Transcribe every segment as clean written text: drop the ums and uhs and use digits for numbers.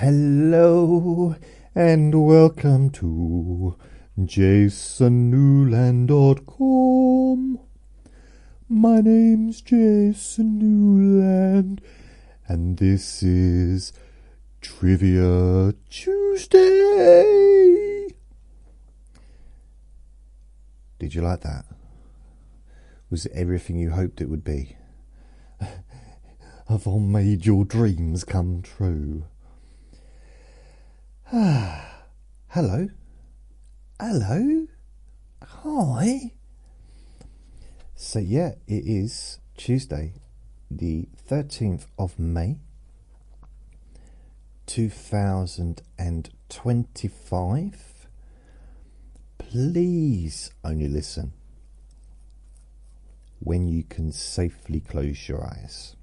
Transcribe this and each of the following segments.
Hello and welcome to jasonnewland.com. My name's Jason Newland and this is Trivia Tuesday. Did you like that? Was it everything you hoped it would be? Have I made your dreams come true? Hello. Hello. Hi. So yeah, it is Tuesday, the 13th of May, 2025. Please only listen when you can safely close your eyes.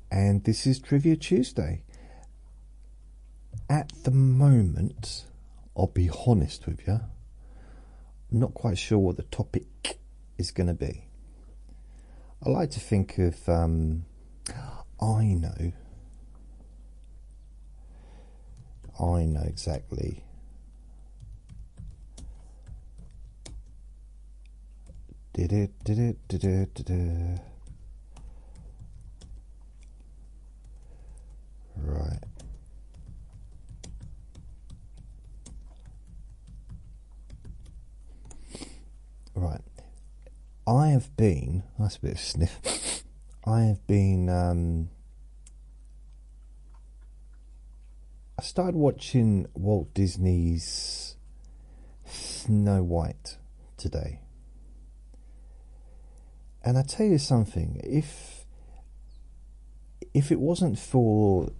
And this is Trivia Tuesday. At the moment, I'll be honest with you, I'm not quite sure what the topic is going to be. I like to think of, I know exactly. Right. Right. That's a bit of sniff. I started watching Walt Disney's Snow White today. And I tell you something, if it wasn't for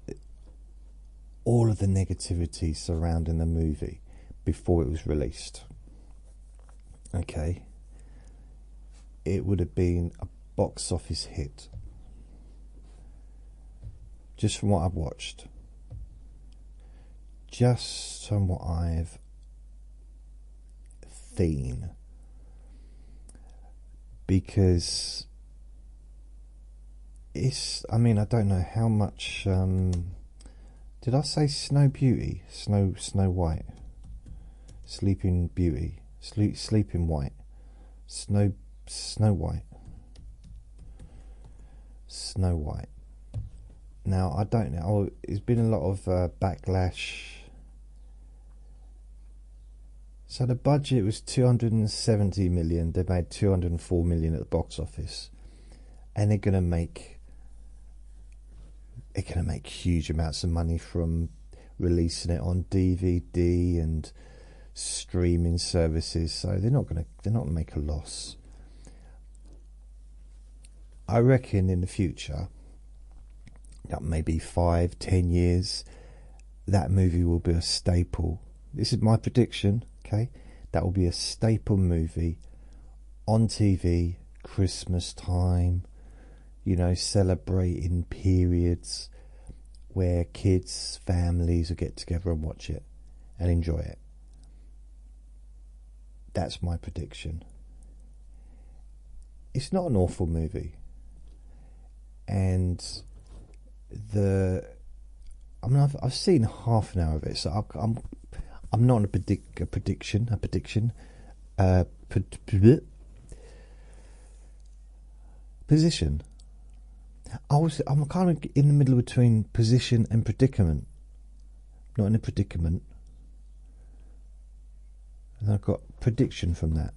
all of the negativity surrounding the movie before it was released, okay, it would have been a box office hit. Just from what I've watched. Just from what I've seen. Because it's, I don't know how much, did I say Snow Beauty? Snow White. Sleeping Beauty. Sleeping White. Snow White. Snow White. Now, I don't know. There's been a lot of backlash. So the budget was 270 million. They made 204 million at the box office. And they're going to make huge amounts of money from releasing it on DVD and streaming services, so they're not going to make a loss. I reckon in the future, maybe 5-10 years, that movie will be a staple. This is my prediction, okay? That will be a staple movie on TV, Christmas time, celebrating periods where kids, families will get together and watch it and enjoy it. That's my prediction. It's not an awful movie, and I've seen half an hour of it, so I'm not a prediction. Position. I'm kind of in the middle between position and predicament. Not in a predicament. And I've got prediction from that.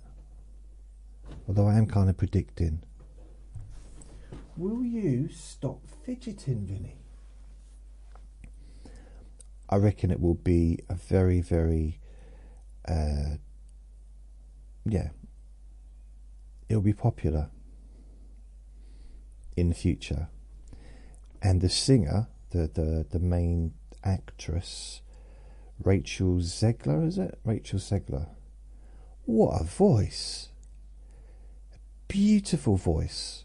Although I am kind of predicting. Will you stop fidgeting, Vinny? I reckon it will be a very, very, it'll be popular in the future. And the singer, the main actress, Rachel Zegler, is it? Rachel Zegler. What a voice. A beautiful voice.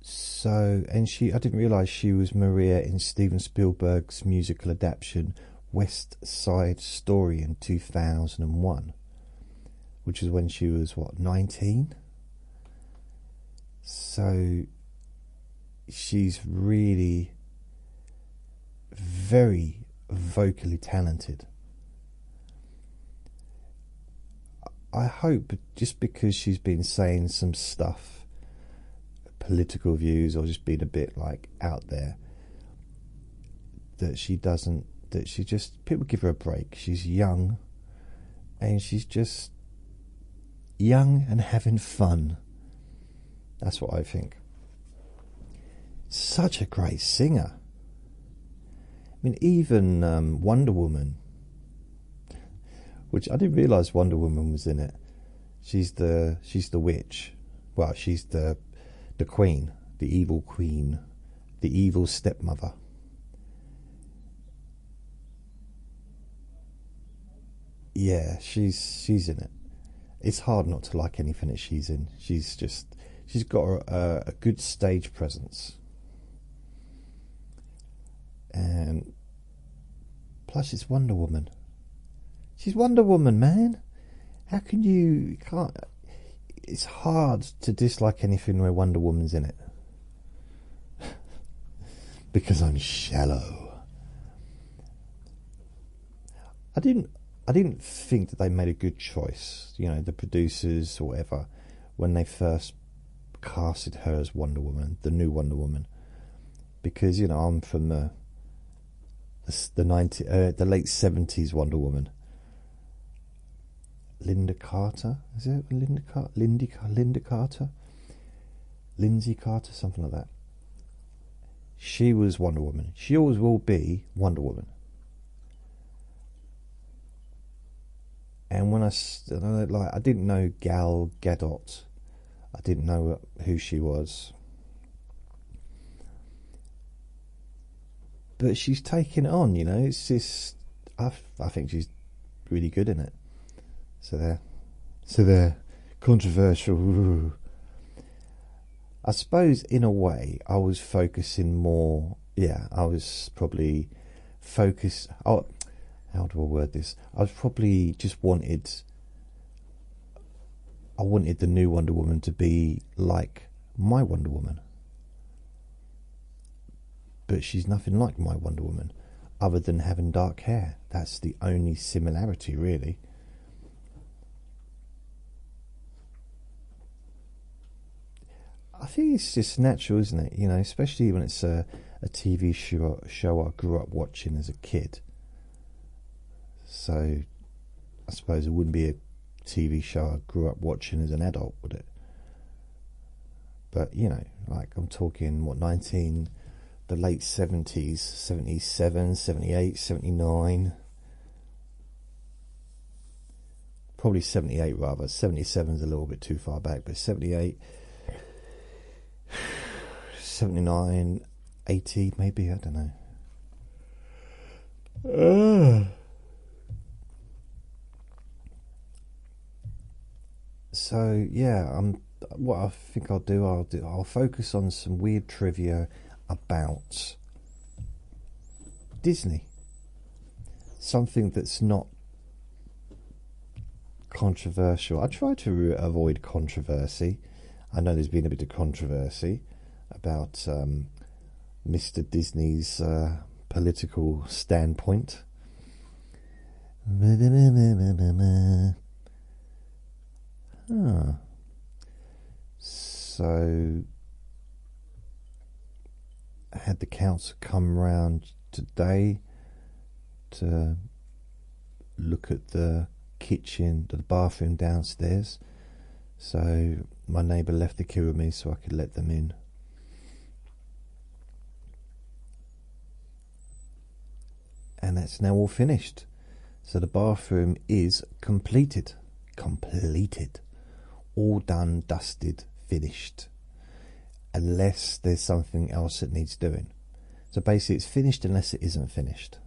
So, and I didn't realise she was Maria in Steven Spielberg's musical adaptation West Side Story in 2001, which is when she was, 19? So she's really very vocally talented. I hope just because she's been saying some stuff, political views, or just been a bit like out there, that she just, people give her a break. She's young, and she's just young and having fun. That's what I think. Such a great singer. I mean, even Wonder Woman, which I didn't realise Wonder Woman was in it. She's the witch. Well, she's the queen, the evil stepmother. Yeah, she's in it. It's hard not to like anything that she's in. She's got a good stage presence, and plus it's Wonder Woman. She's Wonder Woman, man. How can you can't? It's hard to dislike anything where Wonder Woman's in it. Because I'm shallow. I didn't think that they made a good choice, you know, the producers or whatever, when they first casted her as Wonder Woman, the new Wonder Woman, because, you know, I'm from the late 70s Wonder Woman. Linda Carter, is it Linda Carter? Lindsay Carter, something like that. She was Wonder Woman. She always will be Wonder Woman. And when I didn't know Gal Gadot. I didn't know who she was. But she's taken it on, you know. It's just, I think she's really good in it. So there, controversial. Ooh. I suppose in a way I was focusing more. Yeah, I was probably focused. Oh, how do I word this? I was probably just wanted. I wanted the new Wonder Woman to be like my Wonder Woman, but she's nothing like my Wonder Woman, other than having dark hair. That's the only similarity, really. I think it's just natural, isn't it? You know, especially when it's a TV show I grew up watching as a kid. So I suppose it wouldn't be a TV show I grew up watching as an adult, would it? But, you know, like I'm talking, the late 70s, 77, 78, 79. Probably 78 rather. 77 is a little bit too far back, but 78... 79, 80 maybe, I don't know. So yeah, what I think I'll focus on some weird trivia about Disney. Something that's not controversial. I try to avoid controversy. I know there's been a bit of controversy about Mr. Disney's political standpoint. So I had the council come round today to look at the kitchen, the bathroom downstairs. So my neighbour left the key with me so I could let them in. And that's now all finished. So the bathroom is completed. All done, dusted, finished. Unless there's something else that needs doing. So basically it's finished unless it isn't finished.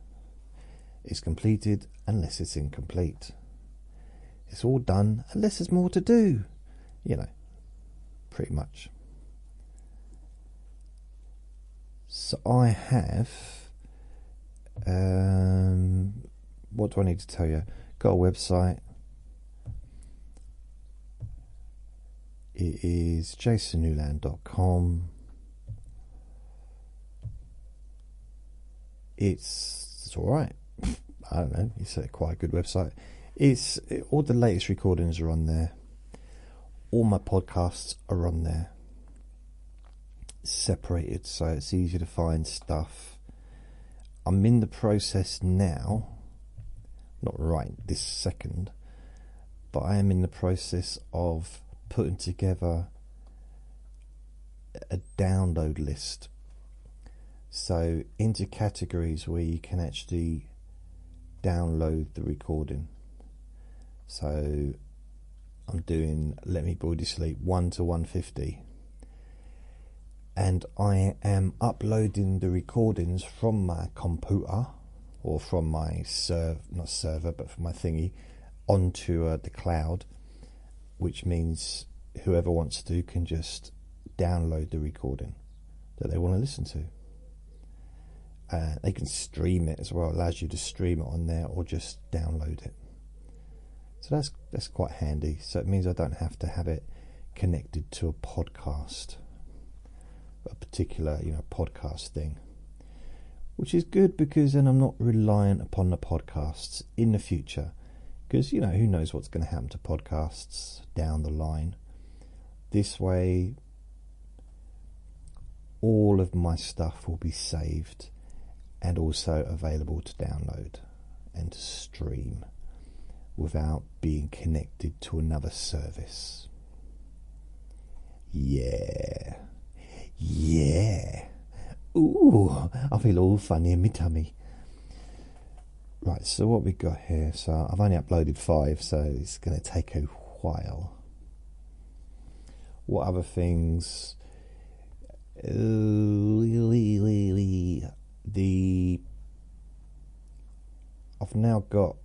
It's completed unless it's incomplete. It's all done unless there's more to do. You know, pretty much. So I have, what do I need to tell you? Got a website. It is jasonnewland.com. It's all right. I don't know. It's quite a good website. All the latest recordings are on there. All my podcasts are on there, separated, so it's easy to find stuff. I'm in the process now, not right this second, but I am in the process of putting together a download list, so into categories where you can actually download the recording. So I'm doing Let Me Bore You to Sleep 1 to 150, and I am uploading the recordings from my computer, or from my not server, but from my thingy, onto the cloud, which means whoever wants to can just download the recording that they want to listen to. They can stream it as well. It allows you to stream it on there or just download it. So that's quite handy. So it means I don't have to have it connected to a podcast, a particular podcast thing, which is good, because then I'm not reliant upon the podcasts in the future, because who knows what's going to happen to podcasts down the line. This way all of my stuff will be saved and also available to download and to stream without being connected to another service. Yeah. Ooh, I feel all funny in my tummy. Right, so what we got here? So I've only uploaded 5, so it's going to take a while. What other things? I've now got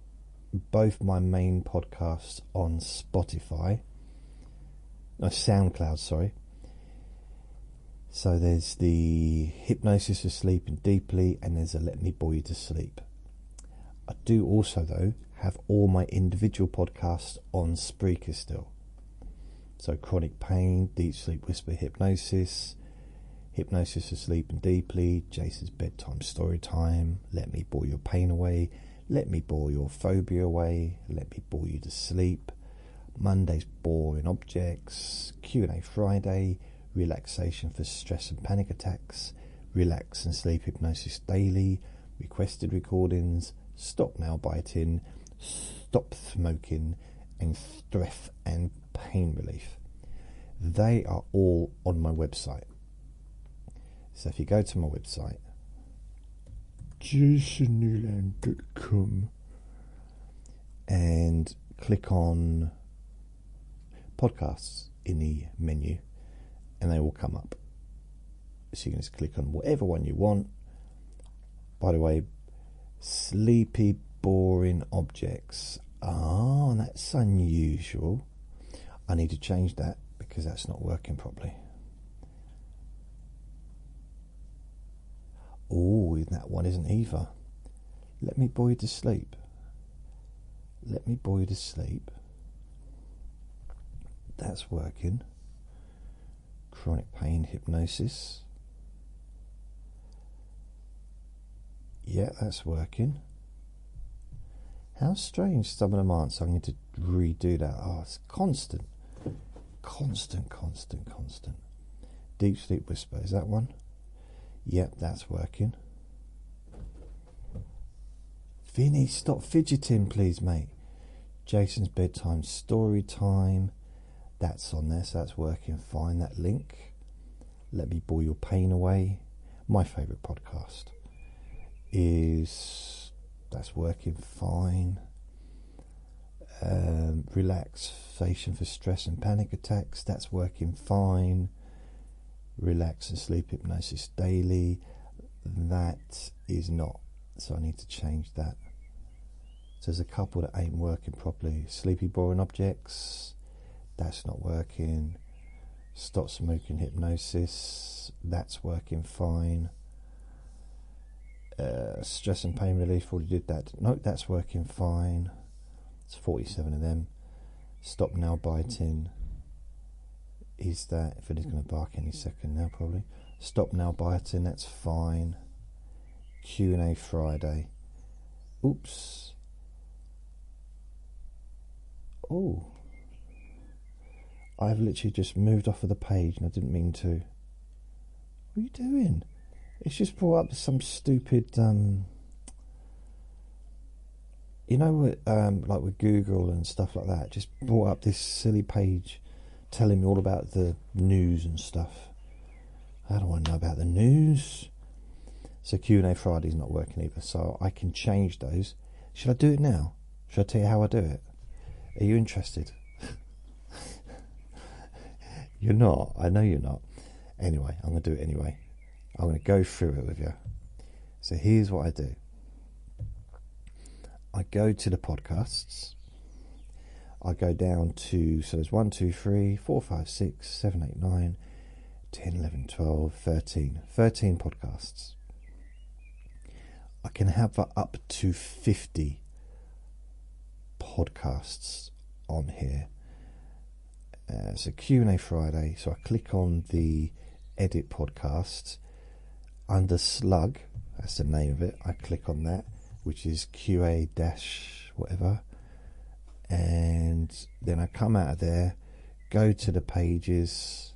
both my main podcasts on Spotify. No, SoundCloud, sorry. So there's the Hypnosis for Sleeping Deeply, and there's a Let Me Bore You to Sleep. I do also, though, have all my individual podcasts on Spreaker still. So Chronic Pain, Deep Sleep Whisper Hypnosis, Hypnosis for Sleeping Deeply, Jason's Bedtime Story Time, Let Me Bore Your Pain Away, Let Me Bore Your Phobia Away, Let Me Bore You to Sleep, Monday's Boring Objects, Q&A Friday, Relaxation for Stress and Panic Attacks, Relax and Sleep Hypnosis Daily, Requested Recordings, Stop Now Biting, Stop Smoking, and Stress and Pain Relief. They are all on my website. So if you go to my website, jasonnewland.com, and click on podcasts in the menu, and they will come up. So you can just click on whatever one you want. By the way, Sleepy Boring Objects. Ah, that's unusual. I need to change that because that's not working properly. Oh, that one isn't either. Let Me Bore You to Sleep. Let Me Bore You to Sleep. That's working. Chronic Pain Hypnosis. Yeah, that's working. How strange some of them aren't, so I'm going to redo that. Oh, it's constant. Deep Sleep Whisper, is that one? Yep, that's working. Vinny, stop fidgeting, please, mate. Jason's Bedtime Story Time. That's on there, so that's working fine. That link. Let Me Bore Your Pain Away. My favourite podcast that's working fine. Relaxation for Stress and Panic Attacks. That's working fine. Relax and Sleep Hypnosis Daily. That is not. So I need to change that. So there's a couple that ain't working properly. Sleepy Boring Objects. That's not working. Stop Smoking Hypnosis. That's working fine. Stress and Pain Relief. Already did that. No, that's working fine. It's 47 of them. Stop Now Biting. Is that, if it is going to bark any second now, probably. Stop Now Biting, that's fine. Q&A Friday. Oops. Oh, I've literally just moved off of the page and I didn't mean to. What are you doing? It's just brought up some stupid, you know, like with Google and stuff like that, just brought up this silly page telling me all about the news and stuff. I don't want to know about the news. So Q&A Friday's not working either, so I can change those. Should I do it now? Should I tell you how I do it? Are you interested? You're not. I know you're not. Anyway, I'm going to do it anyway. I'm going to go through it with you. So here's what I do. I go to the podcasts. I go down to, so there's 1, 2, 3, 4, 5, 6, 7, 8, 9, 10, 11, 12, 13. 13 podcasts. I can have up to 50 podcasts on here. So Q&A Friday. So I click on the edit podcast under slug. That's the name of it. I click on that, which is QA dash whatever. And then I come out of there, go to the pages,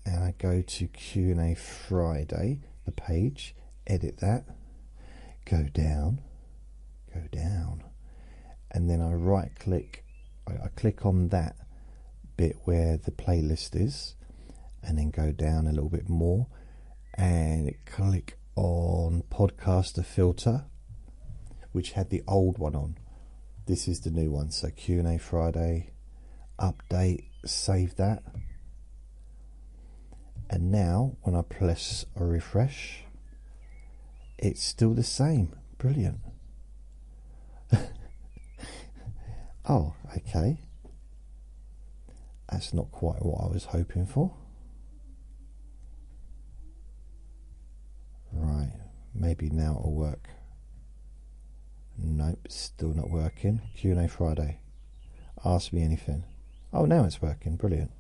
and I go to Q&A Friday, the page, edit that, go down, and then I right click, I click on that bit where the playlist is, and then go down a little bit more and click on podcaster filter, which had the old one on. This is the new one. So Q&A Friday, update, save that. And now when I press a refresh, it's still the same. Brilliant. Oh, okay. That's not quite what I was hoping for. Right, maybe now it'll work. Nope, still not working. Q&A Friday. Ask me anything. Oh, now it's working. Brilliant.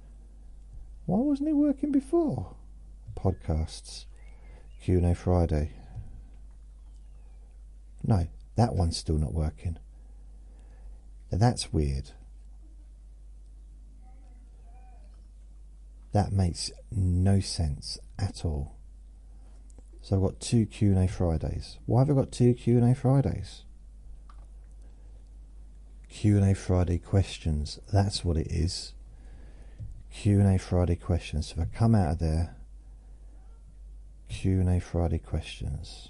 Why wasn't it working before? Podcasts. Q&A Friday. No, that one's still not working. Now that's weird. That makes no sense at all. So I've got 2 Q&A Fridays. Why have I got 2 Q&A Fridays? Q&A Friday questions. That's what it is. Q&A Friday questions. So if I come out of there, Q&A Friday questions.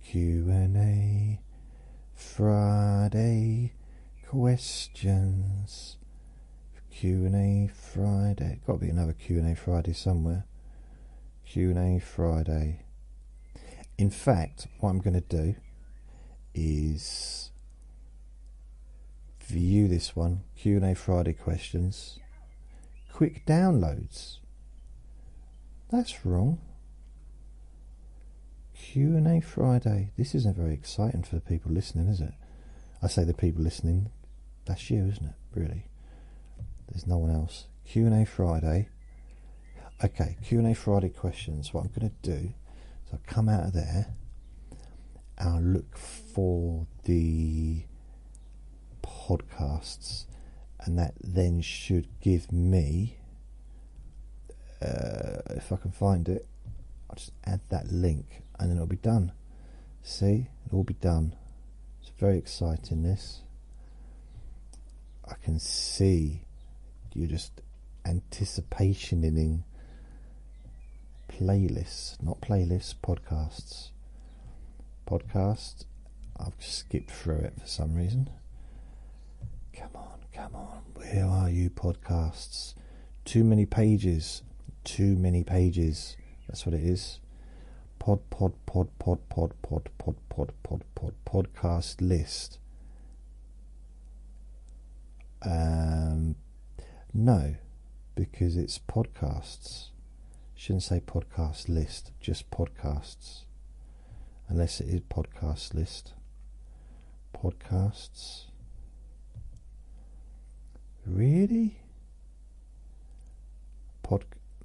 Q&A Friday questions. Q&A Friday. Got to be another Q&A Friday somewhere. Q&A Friday. In fact, what I'm going to do is view this one. Q&A Friday questions. Quick downloads. That's wrong. Q&A Friday. This isn't very exciting for the people listening, is it? I say the people listening. That's you, isn't it? Really. There's no one else. Q&A Friday. Okay, Q&A Friday questions. What I'm going to do is I'll come out of there and I'll look for the podcasts, and that then should give me, if I can find it, I'll just add that link and then it'll be done. See, it'll all be done. It's very exciting, this. I can see you're just anticipationing playlists, not playlists, podcasts. Podcast, I've skipped through it for some reason. Come on, where are you, podcasts? Too many pages, that's what it is. Podcast list. No, because it's podcasts. Shouldn't say podcast list, just podcasts. Unless it is podcast list. Podcasts. Really?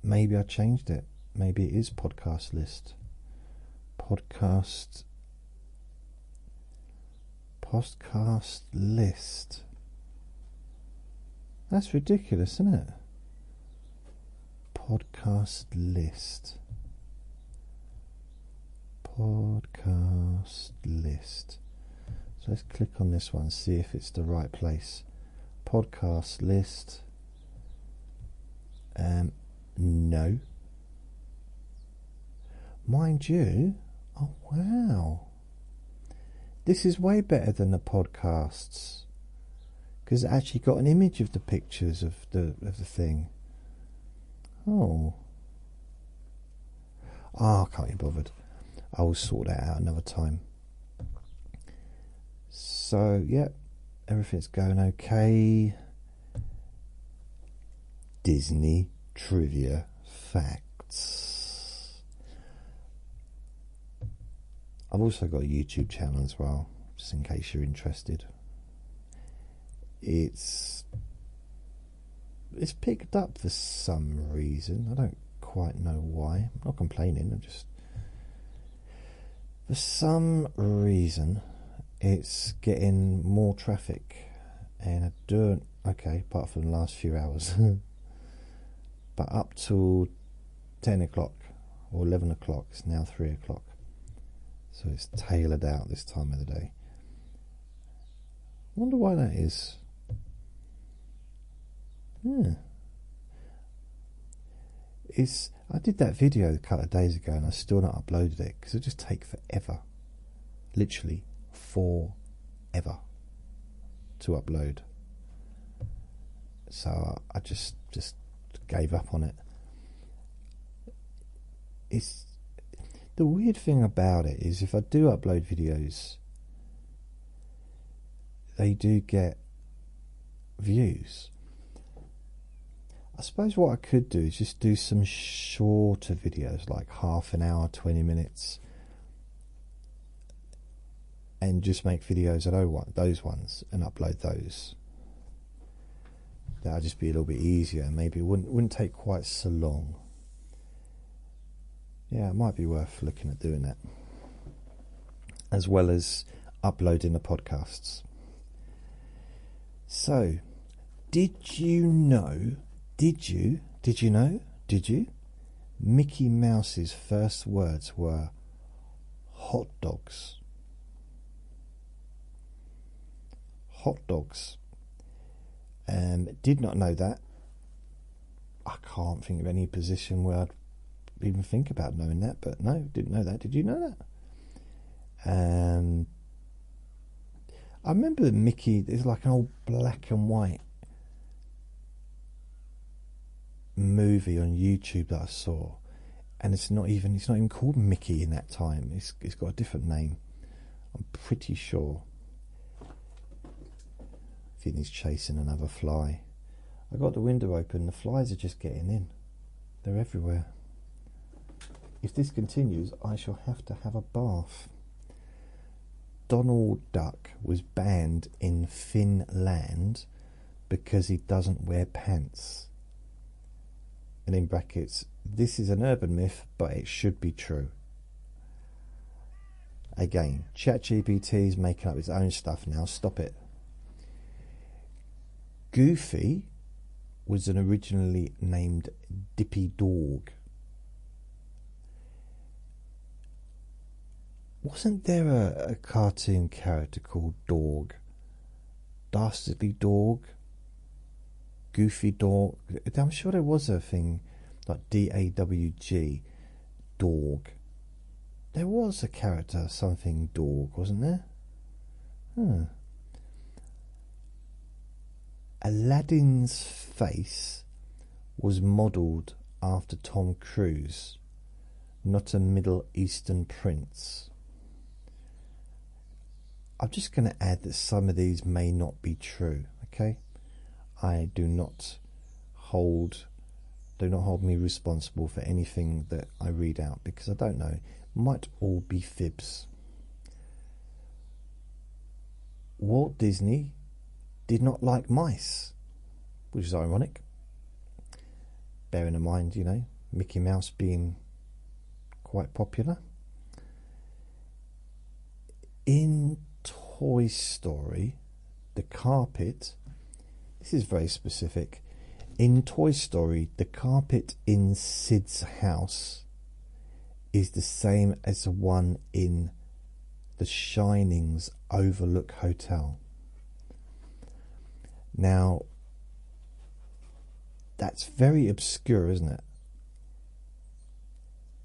Maybe I changed it. maybe it is podcast list. Podcast list. That's ridiculous, isn't it? Podcast list. Podcast list. So let's click on this one, see if it's the right place. Podcast list. No. Mind you, oh wow. This is way better than the podcasts, because it actually got an image of the pictures of the thing. Oh. I can't be bothered. I will sort that out another time. So, yeah, everything's going okay. Disney trivia facts. I've also got a YouTube channel as well, just in case you're interested. It's picked up for some reason. I don't quite know why. I'm not complaining. I'm just, for some reason, it's getting more traffic, and I don't. Okay, apart from the last few hours, but up till 10 o'clock or 11 o'clock, it's now 3 o'clock. So it's tailored out this time of the day. Wonder why that is. Yeah. I did that video a couple of days ago and I still not uploaded it because it just take forever. Literally forever to upload. So I just gave up on it. It's the weird thing about it is if I do upload videos, they do get views. I suppose what I could do is just do some shorter videos, like half an hour, 20 minutes, and just make videos of those ones and upload those. That'll just be a little bit easier, and maybe it wouldn't take quite so long. Yeah, it might be worth looking at doing that, as well as uploading the podcasts. So, did you know? Did you know? Mickey Mouse's first words were hot dogs. Hot dogs. Did not know that. I can't think of any position where I'd even think about knowing that, but no, didn't know that. Did you know that? I remember Mickey, there's like an old black and white movie on YouTube that I saw, and it's not even called Mickey in that time. It's got a different name, I'm pretty sure. I think he's chasing another fly. I got the window open, the flies are just getting in. They're everywhere. If this continues, I shall have to have a bath. Donald Duck was banned in Finland because he doesn't wear pants. And in brackets, this is an urban myth, but it should be true. Again, ChatGPT is making up its own stuff now. Stop it. Goofy was originally named Dippy Dog. Wasn't there a cartoon character called Dog? Dastardly Dog? Goofy Dog? I'm sure there was a thing like D-A-W-G, Dog. There was a character, something Dog, wasn't there? Aladdin's face was modelled after Tom Cruise, not a Middle Eastern prince. I'm just going to add that some of these may not be true, okay? I do not hold me responsible for anything that I read out, because I don't know. It might all be fibs. Walt Disney did not like mice, which is ironic. Bearing in mind, Mickey Mouse being quite popular. In Toy Story, the carpet, this is very specific. In Toy Story, the carpet in Sid's house is the same as the one in The Shining's Overlook Hotel. Now, that's very obscure, isn't it?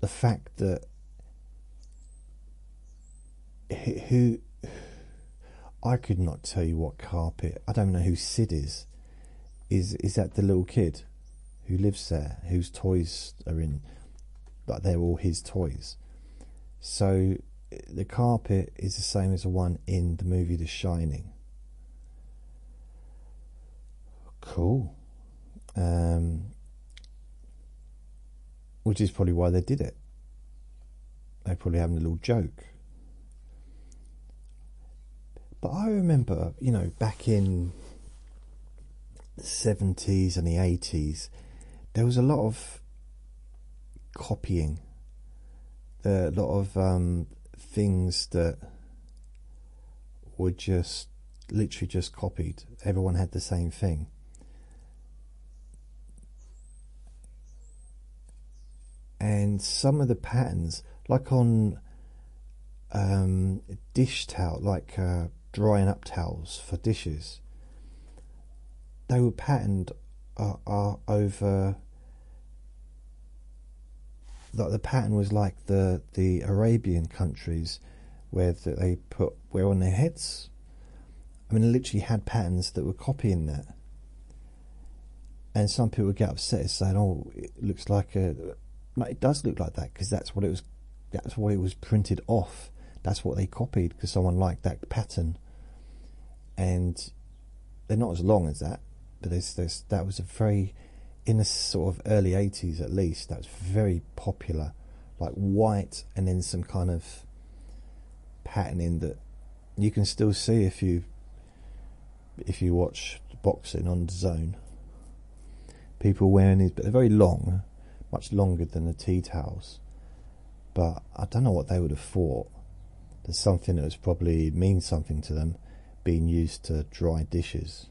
The fact that who I could not tell you what carpet. I don't know who Sid is. Is that the little kid who lives there, whose toys are in, but they're all his toys? So the carpet is the same as the one in the movie The Shining. Cool. Which is probably why they did it. They're probably having a little joke. But I remember, you know, back in the 70s and the 80s, there was a lot of copying. A lot of things that were just literally just copied. Everyone had the same thing. And some of the patterns, like on dish towel, like drying up towels for dishes, they were patterned over. Like the pattern was like the Arabian countries, where they wear on their heads. I mean, it literally had patterns that were copying that. And some people would get upset saying, "Oh, it looks like a." No, it does look like that because that's what it was. That's what it was printed off. That's what they copied because someone liked that pattern. And they're not as long as that, but that was a very, in the sort of early 80s at least, that was very popular, like white and then some kind of patterning that you can still see if you watch boxing on DAZN. People wearing these, but they're very long, much longer than the tea towels. But I don't know what they would have thought. There's something that was probably means something to them, being used to dry dishes.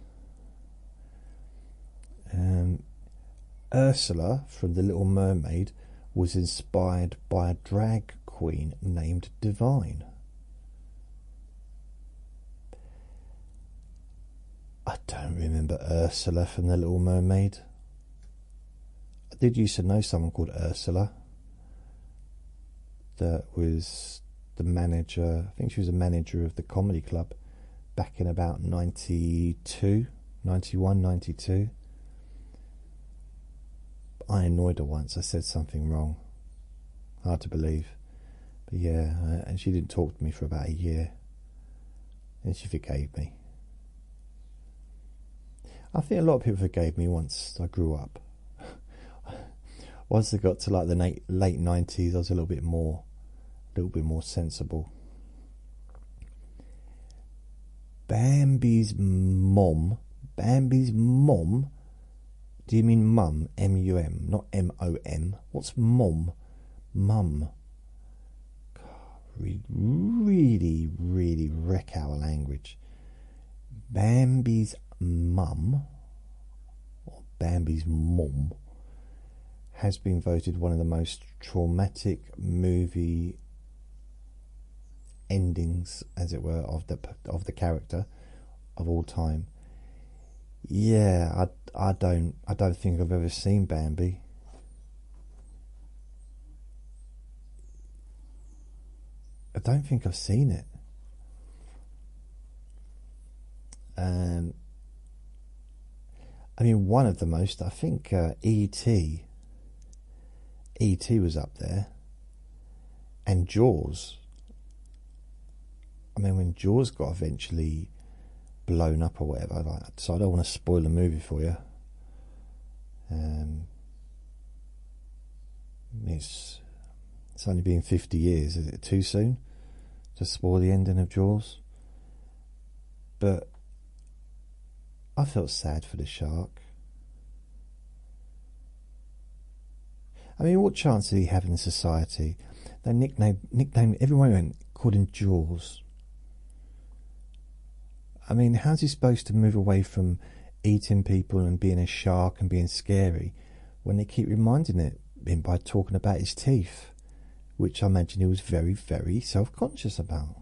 Ursula from The Little Mermaid was inspired by a drag queen named Divine. I don't remember Ursula from The Little Mermaid. I did used to know someone called Ursula that was the manager. I think she was a manager of the comedy club back in about 92, 91, 92. I annoyed her once. I said something wrong. Hard to believe. But yeah, and she didn't talk to me for about a year. And she forgave me. I think a lot of people forgave me once I grew up. Once I got to like the late 90s, I was a little bit more sensible. Bambi's mom. Do you mean mum? M-U-M, not M-O-M. What's mom? Mum. God, really, really wreck our language. Bambi's mum, or Bambi's mum, has been voted one of the most traumatic movie endings, as it were, of the character of all time. Yeah, I don't think I've ever seen Bambi. I don't think I've seen it. I mean, one of the most, I think, E.T. E.T. was up there, and Jaws. I mean, when Jaws got eventually blown up or whatever, like, so I don't want to spoil the movie for you. It's only been 50 years. Is it too soon to spoil the ending of Jaws? But I felt sad for the shark. I mean, what chance did he have in society? They nicknamed everyone called him Jaws. I mean, how's he supposed to move away from eating people and being a shark and being scary when they keep reminding him by talking about his teeth, which I imagine he was very, very self-conscious about.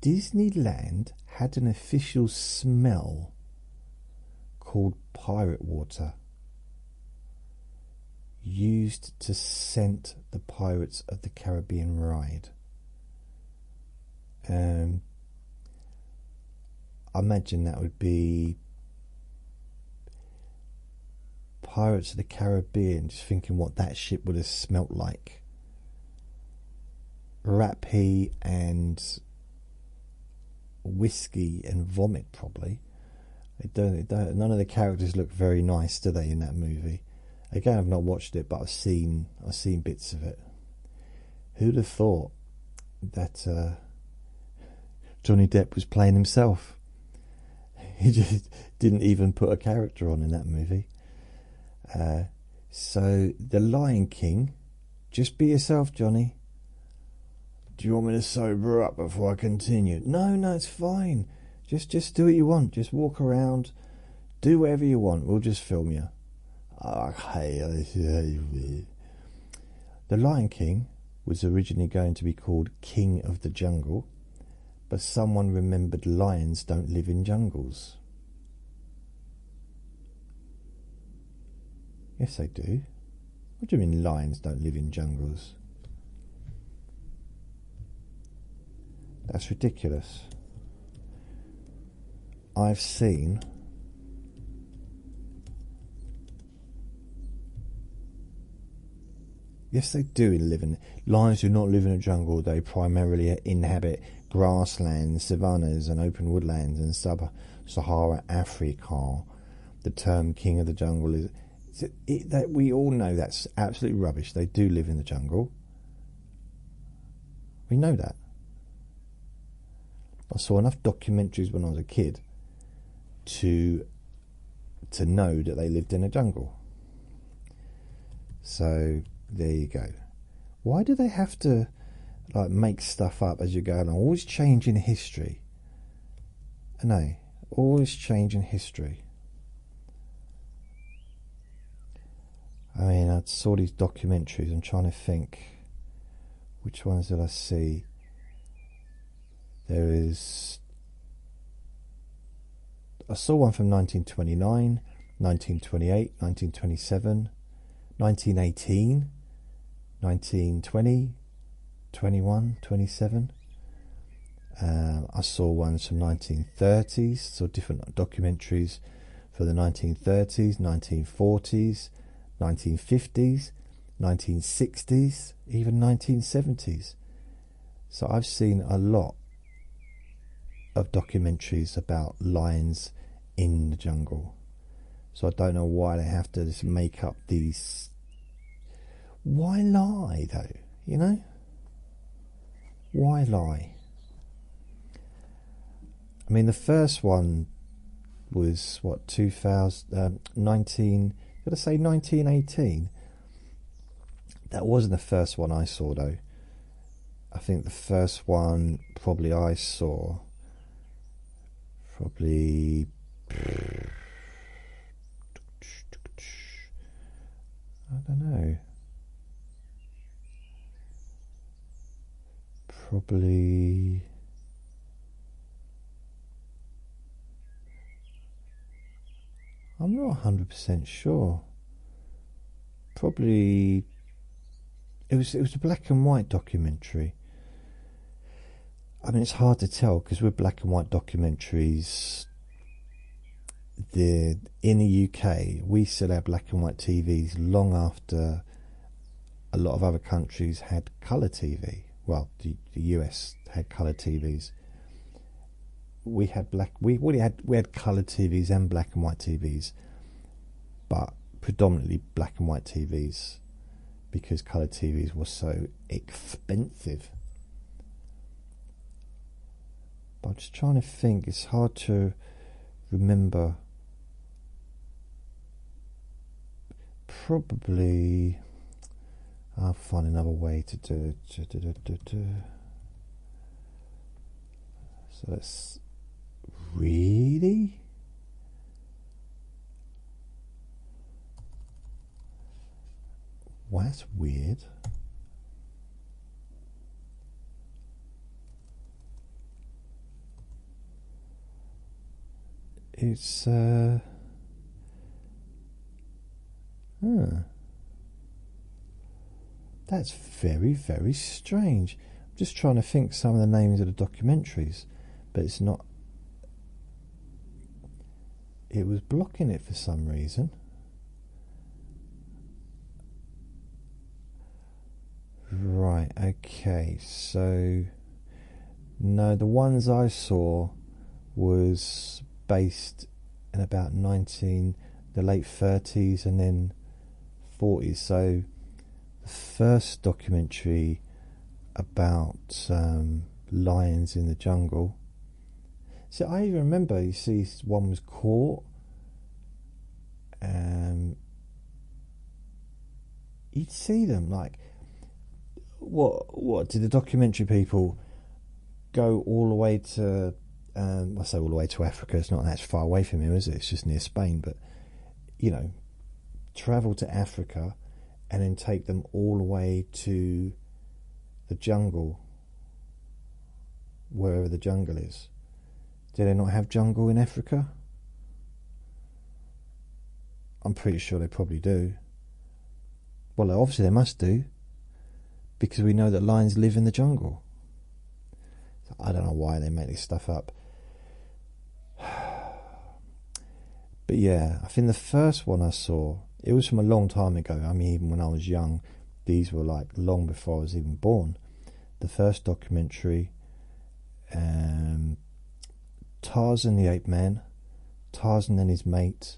Disneyland had an official smell called pirate water, used to scent the Pirates of the Caribbean ride. I imagine that would be Pirates of the Caribbean, just thinking what that ship would have smelt like. Rat pee and whiskey and vomit, probably. None of the characters look very nice, do they, in that movie? Again, I've not watched it, but I've seen bits of it. Who'd have thought that Johnny Depp was playing himself? He just didn't even put a character on in that movie. So, The Lion King, just be yourself, Johnny. Do you want me to sober up before I continue? No, it's fine. Just do what you want. Just walk around, do whatever you want. We'll just film you. The Lion King was originally going to be called King of the Jungle, but someone remembered lions don't live in jungles. Yes, they do. What do you mean lions don't live in jungles? That's ridiculous. I've seen yes, they do live in. Lions do not live in a jungle. They primarily inhabit grasslands, savannas, and open woodlands in sub-Sahara Africa. The term "king of the jungle" is that we all know that's absolutely rubbish. They do live in the jungle. We know that. I saw enough documentaries when I was a kid to know that they lived in a jungle. So there you go. Why do they have to make stuff up as you go along? Always changing history. No, always changing history. I mean, I saw these documentaries. I'm trying to think, which ones did I see? I saw one from 1929, 1928, 1927, 1918, 1920, 21, 27. I saw ones from 1930s, so different documentaries for the 1930s, 1940s, 1950s, 1960s, even 1970s. So I've seen a lot of documentaries about lions in the jungle. So I don't know why they have to just make up these. Why lie, though? You know? Why lie? I mean, the first one was, what, 19... Did I say 1918? That wasn't the first one I saw, though. I think the first one probably I saw... Probably... I don't know. Probably... I'm not 100% sure. Probably... It was a black and white documentary. I mean, it's hard to tell because with black and white documentaries, in the UK, we still have black and white TVs long after a lot of other countries had colour TV. Well, the US had colour TVs. We had we had colour TVs and black and white TVs, but predominantly black and white TVs because colour TVs were so expensive. But I'm just trying to think. It's hard to remember. probably, I'll find another way to do it. So that's really, well, that's weird. It's that's very, very strange. I'm just trying to think some of the names of the documentaries, but it's not. It was blocking it for some reason. Right, okay, so no, the ones I saw was based in about the late 30s and then 40s. So the first documentary about lions in the jungle. So I even remember, you see, one was caught. You'd see them like, what did the documentary people go all the way to? I say all the way to Africa. It's not that far away from here, is it? It's just near Spain. But you know, travel to Africa and then take them all the way to the jungle, wherever the jungle is. Do they not have jungle in Africa? I'm pretty sure they probably do. Well, obviously they must do, because we know that lions live in the jungle. So I don't know why they make this stuff up. But yeah, I think the first one I saw, it was from a long time ago. I mean, even when I was young, these were like long before I was even born. The first documentary, Tarzan the Ape Man, Tarzan and his mate.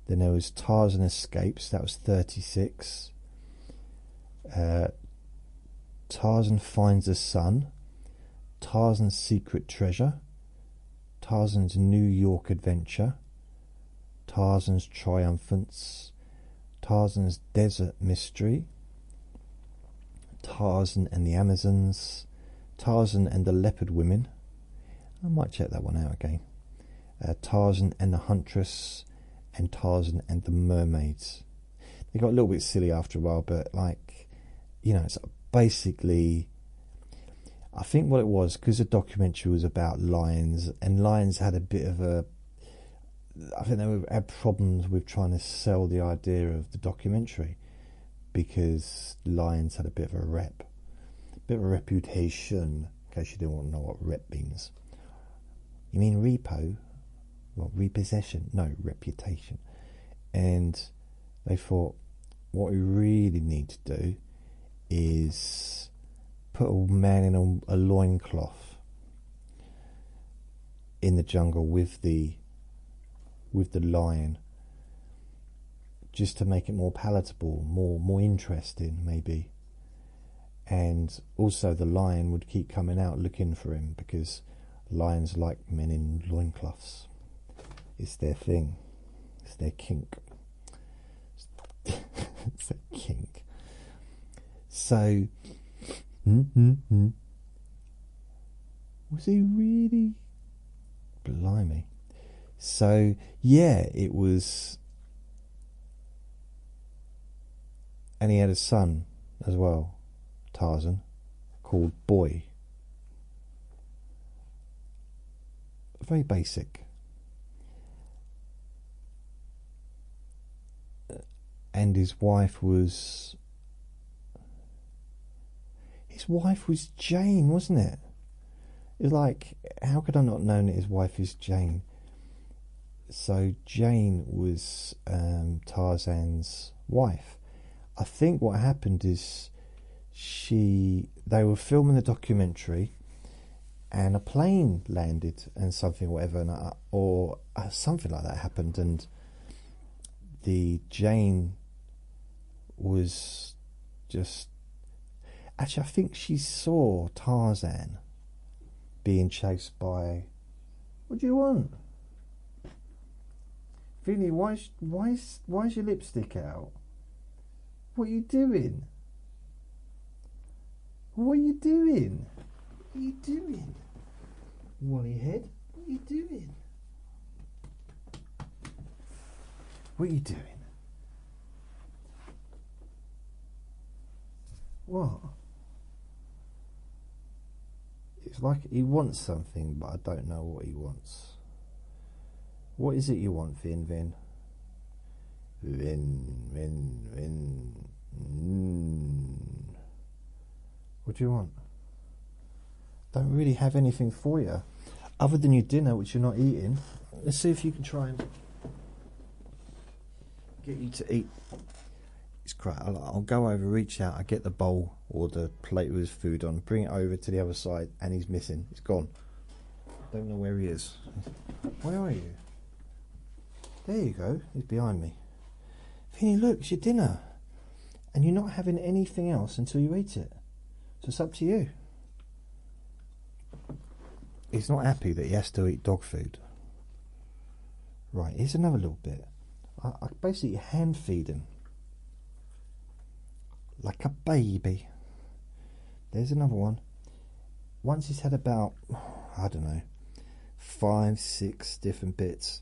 Then there was Tarzan Escapes, that was 36. Tarzan Finds a Son, Tarzan's Secret Treasure, Tarzan's New York Adventure, Tarzan's Triumphants, Tarzan's Desert Mystery, Tarzan and the Amazons, Tarzan and the Leopard Women. I might check that one out again. Tarzan and the Huntress, and Tarzan and the Mermaids. They got a little bit silly after a while, but like, you know, it's basically, I think what it was, because the documentary was about lions, and lions had a bit of a, I think they had problems with trying to sell the idea of the documentary, because lions had a bit of a reputation, in case you didn't want to know what rep means. You mean repo? Well, repossession? No, reputation. And they thought, what we really need to do is put a man in a loincloth in the jungle with the lion, just to make it more palatable, more interesting maybe. And also the lion would keep coming out looking for him, because lions like men in loincloths. It's their thing. It's their kink. It's their kink. So, was he really? Blimey. So, yeah, it was. And he had a son as well, Tarzan, called Boy. Very basic. And his wife was Jane, wasn't it? It's like, how could I not know that his wife is Jane? So Jane was Tarzan's wife. I think what happened is they were filming the documentary, and a plane landed and something, whatever, or something like that happened, and the Jane was just, actually I think she saw Tarzan being chased by, what do you want? Vinny, why is your lipstick out? What are you doing? What are you doing? What are you doing? Wally head, what are you doing? What are you doing? What? It's like he wants something, but I don't know what he wants. What is it you want, Vin? Vin. What do you want? Don't really have anything for you, other than your dinner, which you're not eating. Let's see if you can try and get you to eat. It's great. I'll go over, reach out, I get the bowl or the plate with his food on, bring it over to the other side, and he's missing. He's gone. Don't know where he is. Where are you? There you go. He's behind me. Vinny, look, it's your dinner. And you're not having anything else until you eat it. So it's up to you. He's not happy that he has to eat dog food. Right, here's another little bit. I basically hand feed him. Like a baby. There's another one. Once he's had about, I don't know, 5, 6 different bits,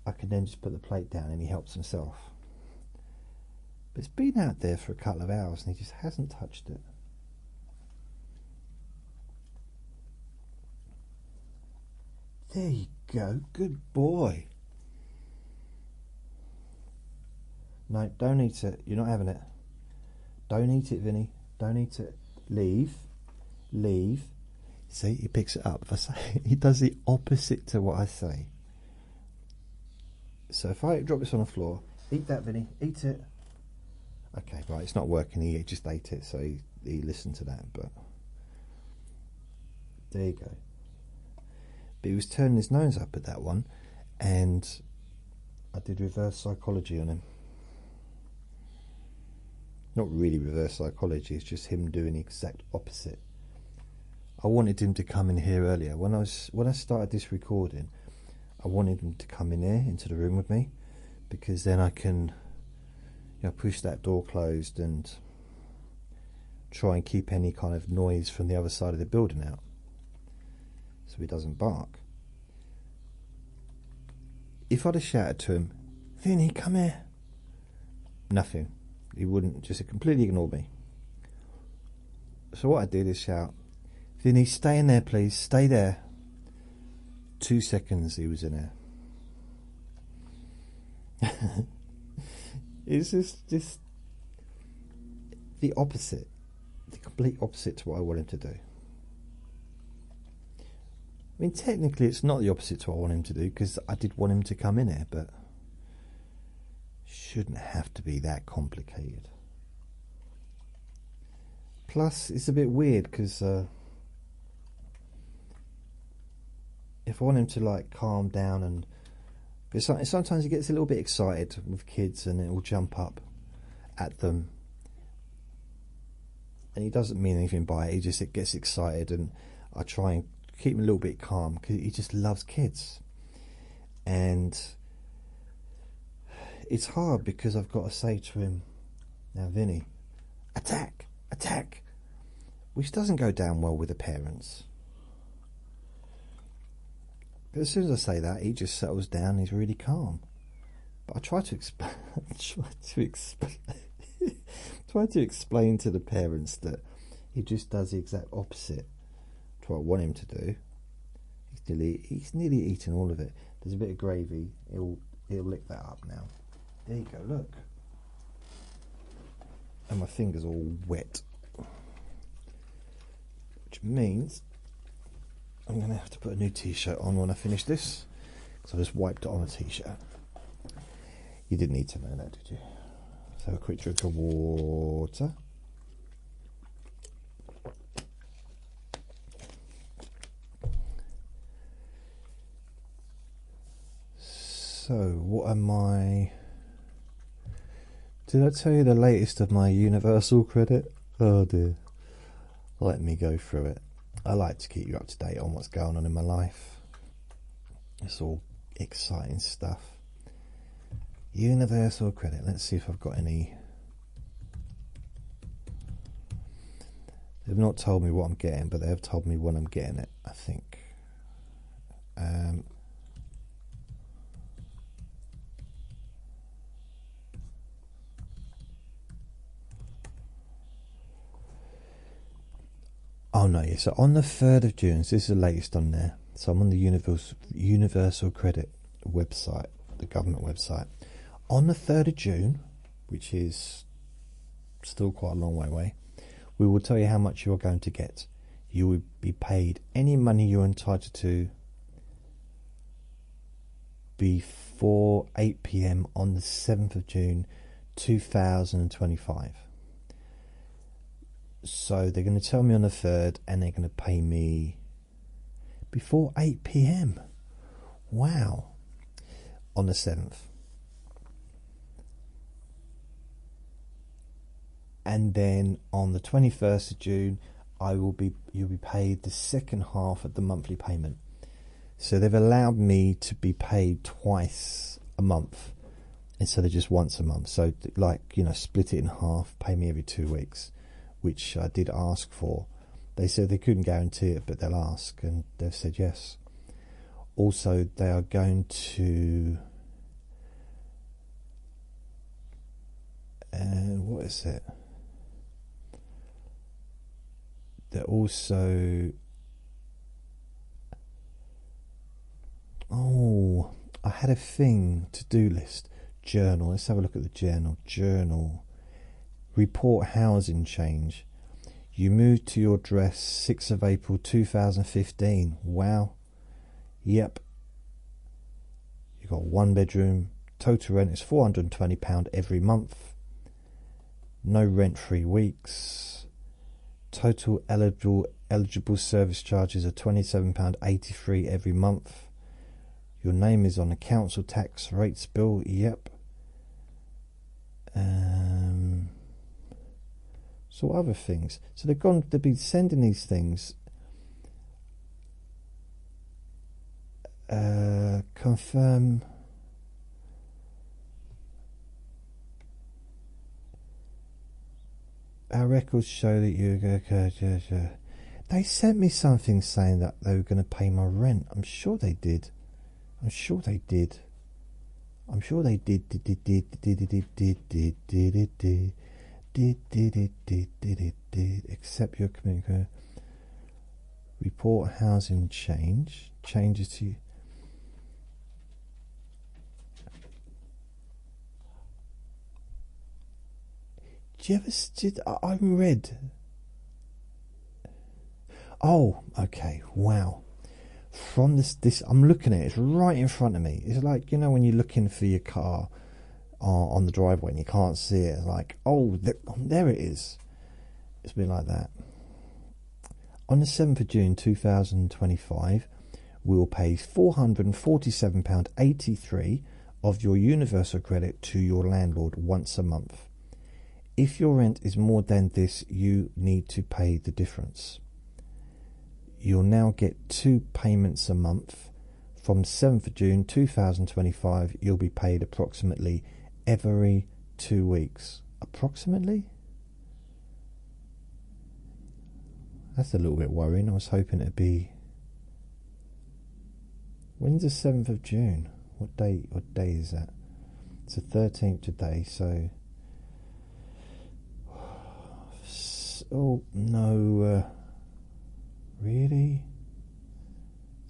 I can then just put the plate down and he helps himself. But it's been out there for a couple of hours and he just hasn't touched it. There you go, good boy. No, don't eat it. You're not having it. Don't eat it, Vinny. Don't eat it. Leave. Leave. See, he picks it up. If I say, he does the opposite to what I say. So if I drop this on the floor, eat that, Vinny. Eat it. Okay, right, it's not working. He just ate it, so he listened to that. But there you go. But he was turning his nose up at that one, and I did reverse psychology on him. Not really reverse psychology, it's just him doing the exact opposite. I wanted him to come in here earlier. When I started this recording, I wanted him to come in here into the room with me, because then I can, push that door closed and try and keep any kind of noise from the other side of the building out, so he doesn't bark. If I'd have shouted to him, Vinny, come here, nothing. He wouldn't, just completely ignore me. So what I did is shout, Vinny, stay in there, please, stay there. 2 seconds he was in there. It's just the opposite, the complete opposite to what I want him to do. I mean, technically it's not the opposite to what I want him to do, because I did want him to come in here, but shouldn't have to be that complicated. Plus, it's a bit weird, because if I want him to calm down, and because sometimes he gets a little bit excited with kids and it will jump up at them, and he doesn't mean anything by it, he just gets excited, and I try and keep him a little bit calm because he just loves kids. And it's hard because I've got to say to him, now Vinny, attack, attack, which doesn't go down well with the parents. But as soon as I say that, he just settles down, he's really calm. But I try to try to explain to the parents that he just does the exact opposite to what I want him to do. He's nearly eaten all of it. There's a bit of gravy, he'll lick that up now. There you go, look. And my finger's all wet, which means I'm going to have to put a new t-shirt on when I finish this, because I just wiped it on a t-shirt. You didn't need to know that, did you? Let's have a quick drink of water. So, what am I... Did I tell you the latest of my Universal credit? Oh dear. Let me go through it. I like to keep you up to date on what's going on in my life. It's all exciting stuff. Universal credit. Let's see if I've got any They've not told me what I'm getting, but they have told me when I'm getting it, I think. Oh no, yeah. So on the 3rd of June, so this is the latest on there. So I'm on the Universal Credit website, the government website. On the 3rd of June, which is still quite a long way away, we will tell you how much you are going to get. You will be paid any money you're entitled to before 8 p.m. on the 7th of June 2025. So they're going to tell me on the 3rd, and they're going to pay me before 8 p.m. Wow. On the 7th. And then on the 21st of June, you'll be paid the second half of the monthly payment. So they've allowed me to be paid twice a month instead of just once a month. So, like, you know, split it in half, pay me every 2 weeks, which I did ask for. They said they couldn't guarantee it, but they'll ask, and they've said yes. Also, they are going to... what is it? They're also... Oh, I had a thing, to-do list. Journal. Let's have a look at the journal. Journal. Report housing change. You moved to your address 6th of April 2015. Wow. Yep. You got 1 bedroom. Total rent is £420 every month. No rent-free weeks. Total eligible service charges are £27.83 every month. Your name is on the council tax rates bill. Yep. So other things. So they've been sending these things. Confirm. Our records show that you. They sent me something saying that they were going to pay my rent. I'm sure they did. I'm sure they did. Accept your commitment. Report housing changes to... Do you ever... I read... Oh, okay, wow. From this, I'm looking at it, it's right in front of me. It's like, you know, when you're looking for your car on the driveway and you can't see it, like, oh, there it is. It's been like that. On the 7th of June 2025, we will pay £447.83 of your universal credit to your landlord once a month. If your rent is more than this, you need to pay the difference. You'll now get 2 payments a month. From 7th of June 2025, you'll be paid approximately every 2 weeks. Approximately? That's a little bit worrying. I was hoping it'd be... When's the 7th of June? What day is that? It's the 13th today, so... Oh, no... Really?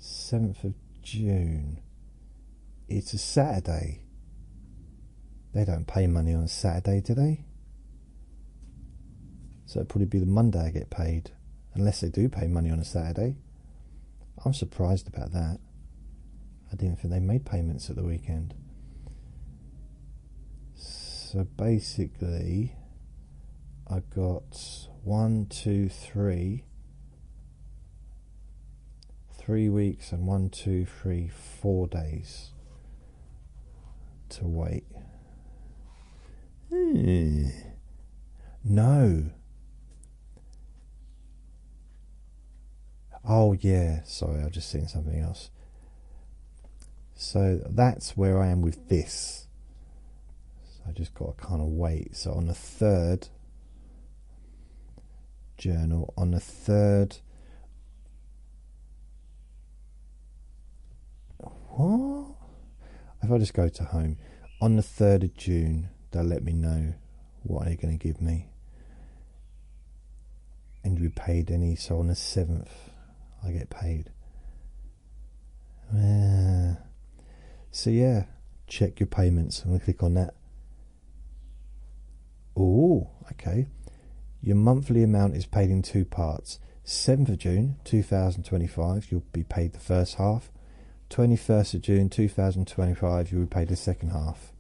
7th of June. It's a Saturday. They don't pay money on a Saturday, do they? So it'll probably be the Monday I get paid. Unless they do pay money on a Saturday. I'm surprised about that. I didn't think they made payments at the weekend. So basically, I got 1, 2, 3... 3 weeks and 1, 2, 3, 4 days to wait. No. Oh yeah, sorry, I've just seen something else. So that's where I am with this. So I just got to kind of wait. So on the 3rd, journal on the 3rd. What? If I just go to home, on the 3rd of June, they'll let me know what they're going to give me. And we paid any, so on the 7th, I get paid. So yeah, check your payments. I'm going to click on that. Oh, okay. Your monthly amount is paid in 2 parts. 7th of June 2025, you'll be paid the first half. 21st of June 2025, you'll be paid the second half.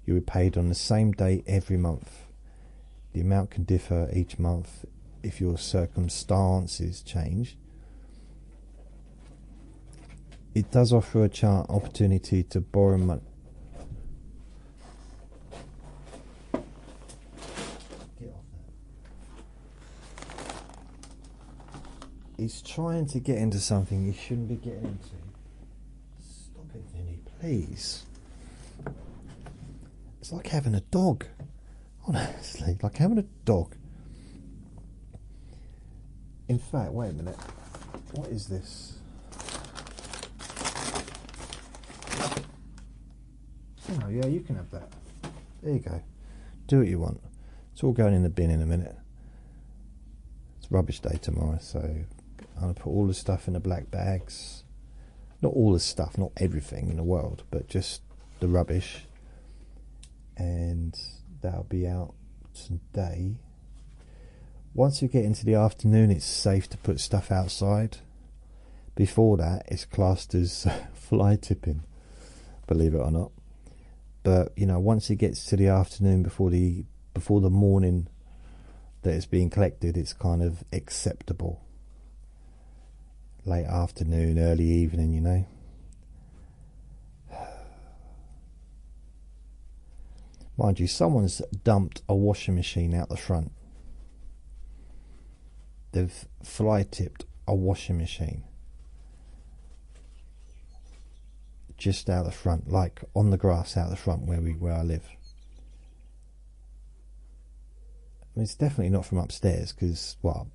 You'll be paid on the same day every month. The amount can differ each month if your circumstances change. It does offer a opportunity to borrow money. He's trying to get into something he shouldn't be getting into. Stop it, Vinny, please. It's like having a dog. Honestly, like having a dog. In fact, wait a minute. What is this? Oh, yeah, you can have that. There you go. Do what you want. It's all going in the bin in a minute. It's rubbish day tomorrow, so I'm going to put all the stuff in the black bags. Not all the stuff, not everything in the world, but just the rubbish. And that'll be out today. Once you get into the afternoon, it's safe to put stuff outside. Before that, it's classed as fly tipping, believe it or not. But you know, once it gets to the afternoon, before the morning that it's being collected, it's kind of acceptable. Late afternoon, early evening, you know. Mind you, someone's dumped a washing machine out the front. They've fly tipped a washing machine just out the front, like on the grass out the front where I live. I mean, it's definitely not from upstairs, because, well,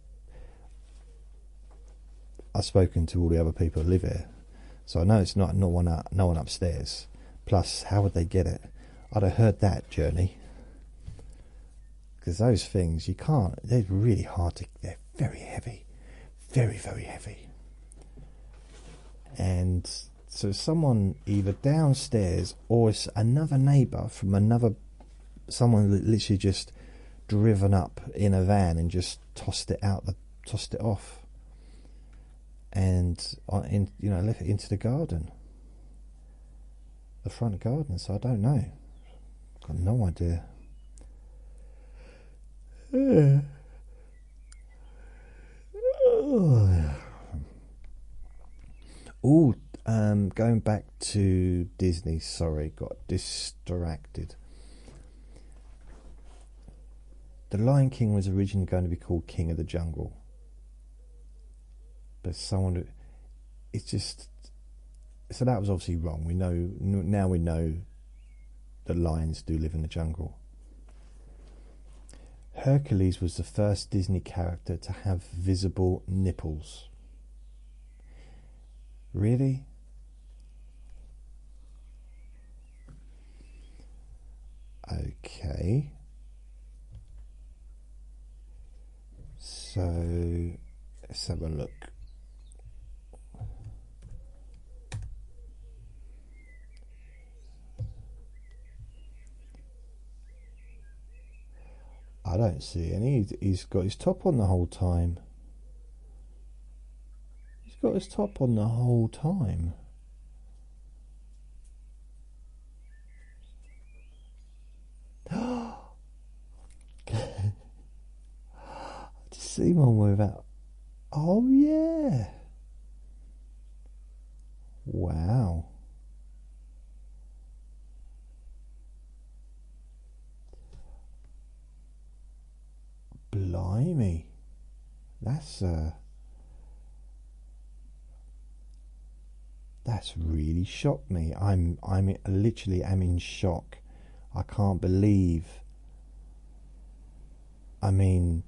I've spoken to all the other people who live here, so I know it's not no one upstairs. Plus, how would they get it? I'd have heard that journey, because those things, you can't, they're really hard to, they're very heavy, very, very heavy. And so someone either downstairs, or it's another neighbour from someone that literally just driven up in a van and just tossed it off, and left it into the garden, the front garden. So I don't know, got no idea. Going back to Disney, sorry, got distracted. The Lion King was originally going to be called King of the Jungle, but it's just, so that was obviously wrong. We know that lions do live in the jungle. Hercules was the first Disney character to have visible nipples. Really? Okay. So let's have a look. I don't see any. He's got his top on the whole time. He's got his top on the whole time. I just see one without. Oh yeah! Wow. Blimey, that's really shocked me. I'm literally am in shock. I can't believe. I mean,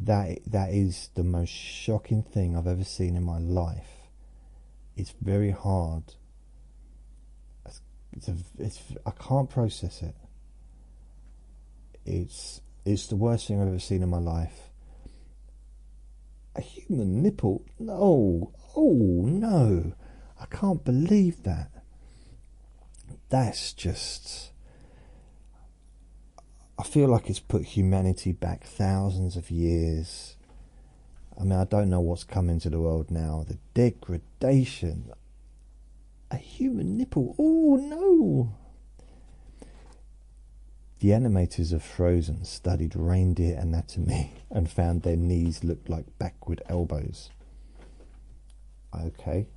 that is the most shocking thing I've ever seen in my life. It's very hard. I can't process it. It's the worst thing I've ever seen in my life. A human nipple? No. Oh no. I can't believe that. That's just... I feel like it's put humanity back thousands of years. I mean, I don't know what's come into the world now. The degradation. A human nipple? Oh no. The animators of Frozen studied reindeer anatomy and found their knees looked like backward elbows. Okay.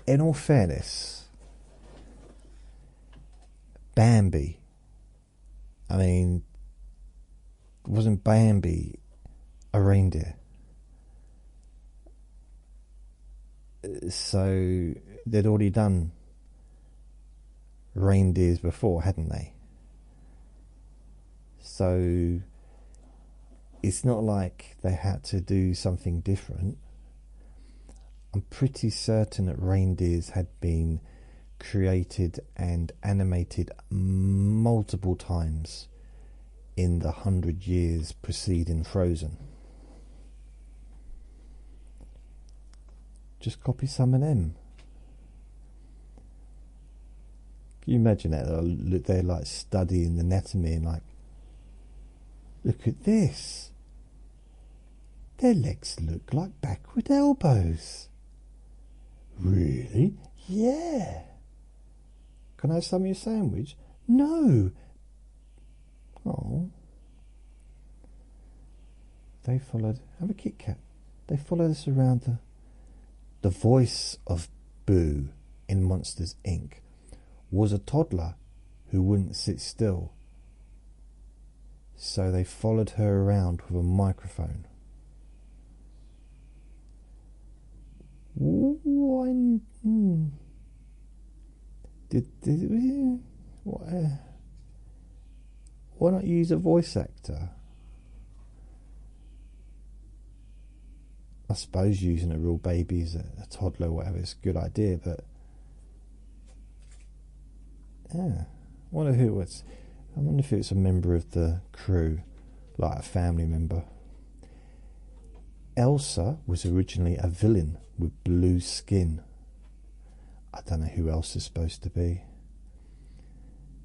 In all fairness, Bambi, I mean, wasn't Bambi a reindeer? So they'd already done reindeers before, hadn't they? So it's not like they had to do something different. I'm pretty certain that reindeers had been created and animated multiple times in the 100 years preceding Frozen. Just copy some of them. Can you imagine that? They're like studying the anatomy and like, look at this. Their legs look like backward elbows. Really? Yeah. Can I have some of your sandwich? No. Oh. They followed... Have a Kit Kat. They followed us around the voice of Boo in Monsters, Inc. was a toddler who wouldn't sit still. So they followed her around with a microphone. Why not use a voice actor? I suppose using a real baby as a toddler or whatever is a good idea, but yeah, I wonder who it was. I wonder if it's a member of the crew, like a family member. Elsa was originally a villain with blue skin. I don't know who else is supposed to be.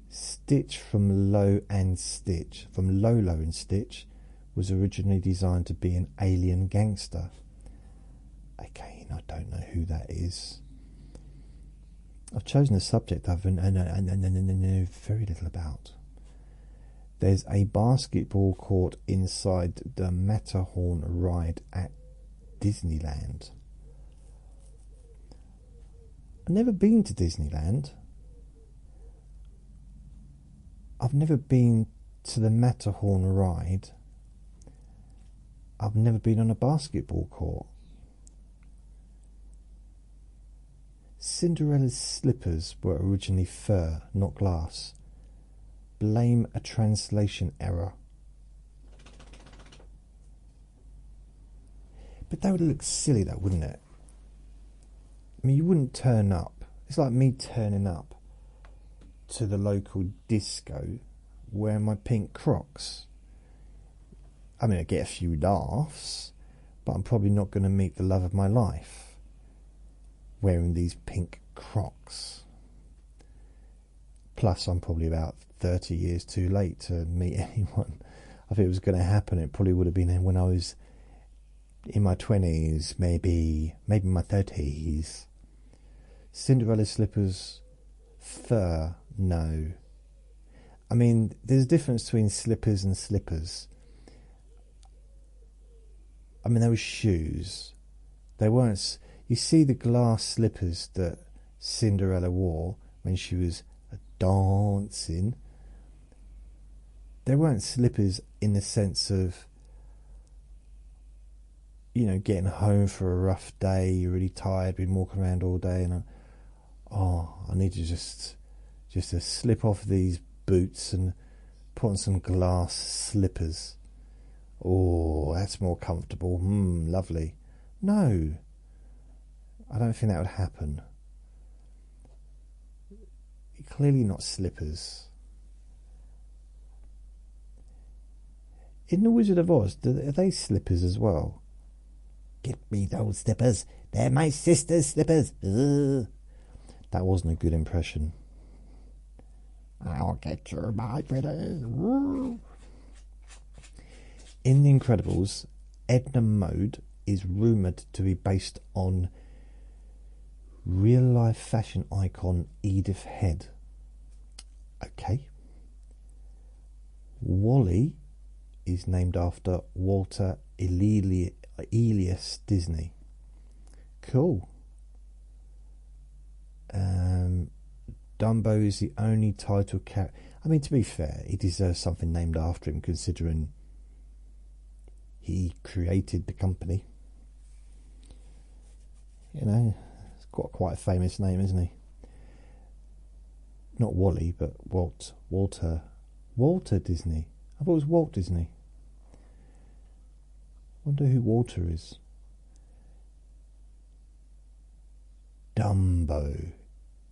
Stitch from Lilo and Stitch was originally designed to be an alien gangster. Again, I don't know who that is. I've chosen a subject I know very little about. There's a basketball court inside the Matterhorn ride at Disneyland. I've never been to Disneyland. I've never been to the Matterhorn ride. I've never been on a basketball court. Cinderella's slippers were originally fur, not glass. Blame a translation error. But that would look silly though, wouldn't it? I mean, you wouldn't turn up. It's like me turning up to the local disco wearing my pink Crocs. I mean, I get a few laughs, but I'm probably not going to meet the love of my life wearing these pink Crocs. Plus, I'm probably about 30 years too late to meet anyone. If it was going to happen, it probably would have been when I was in my 20s, maybe my 30s. Cinderella slippers, fur, no. I mean, there's a difference between slippers and slippers. I mean, they were shoes. They weren't... You see the glass slippers that Cinderella wore when she was dancing. They weren't slippers in the sense of, you know, getting home for a rough day, you're really tired, been walking around all day, and I need to just just to slip off these boots and put on some glass slippers. Oh, that's more comfortable. Lovely. No, I don't think that would happen. Clearly not slippers. In The Wizard of Oz, are they slippers as well? Get me those slippers. They're my sister's slippers. Ugh. That wasn't a good impression. I'll get you, my pretty. In The Incredibles, Edna Mode is rumoured to be based on real-life fashion icon Edith Head. Okay. Wally is named after Walter Elias Disney. Cool. Dumbo is the only title character. I mean, to be fair, he deserves something named after him, considering he created the company. You know, he's got quite a famous name, isn't he? Not Wally, but Walter Disney. I thought it was Walt Disney. Wonder who Walter is. Dumbo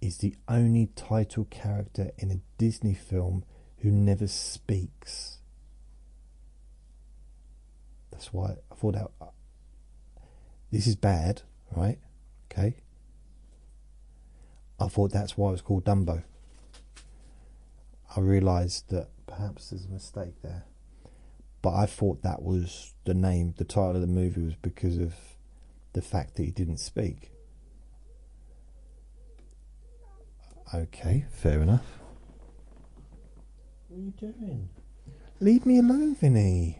is the only title character in a Disney film who never speaks. That's why I thought that. This is bad, right? Okay. I thought that's why it was called Dumbo. I realised that perhaps there's a mistake there. But I thought that was the name, the title of the movie was because of the fact that he didn't speak. Okay, fair enough. What are you doing? Leave me alone, Vinny.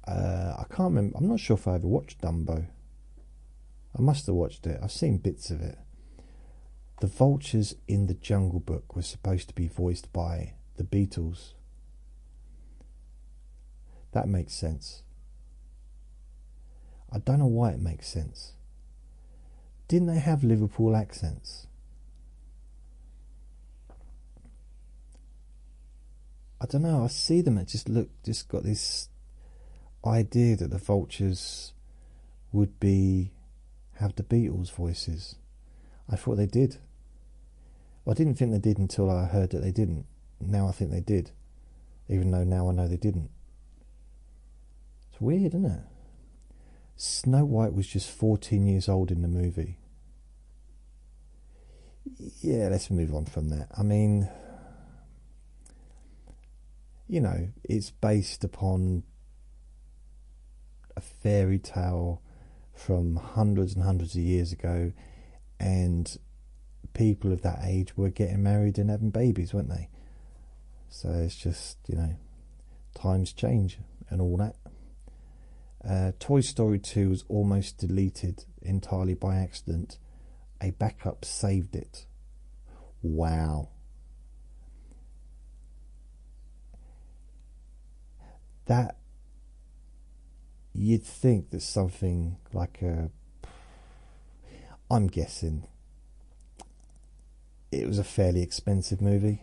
I can't remember. I'm not sure if I ever watched Dumbo. I must have watched it. I've seen bits of it. The vultures in the Jungle Book were supposed to be voiced by the Beatles. That makes sense. I don't know why it makes sense. Didn't they have Liverpool accents? I don't know. I see them. It just got this idea that the vultures would have the Beatles voices. I thought they did. Well, I didn't think they did until I heard that they didn't. Now I think they did, even though now I know they didn't. It's weird, isn't it? Snow White was just 14 years old in the movie. Yeah, let's move on from that. I mean, you know, it's based upon a fairy tale from hundreds and hundreds of years ago, and people of that age were getting married and having babies, weren't they? So it's just, you know, times change and all that. Toy Story 2 was almost deleted entirely by accident. A backup saved it. Wow. That, you'd think that something like I'm guessing it was a fairly expensive movie.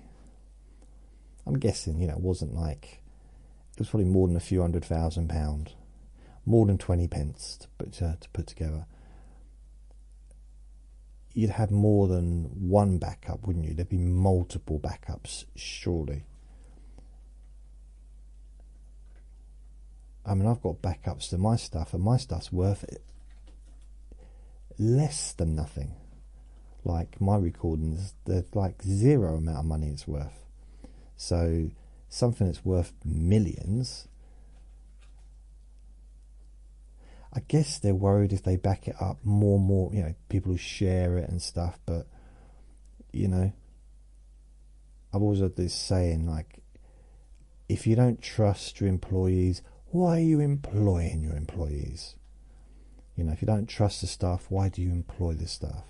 I'm guessing, you know, it wasn't like, it was probably more than a few £100,000, more than 20 pence to put together. You'd have more than one backup, wouldn't you? There'd be multiple backups, surely. I mean, I've got backups to my stuff, and my stuff's worth it less than nothing. Like my recordings, they're like zero amount of money it's worth. So something that's worth millions, I guess they're worried if they back it up more and more, you know, people who share it and stuff. But, you know, I've always had this saying, like, if you don't trust your employees, why are you employing your employees? You know, if you don't trust the staff, why do you employ the staff?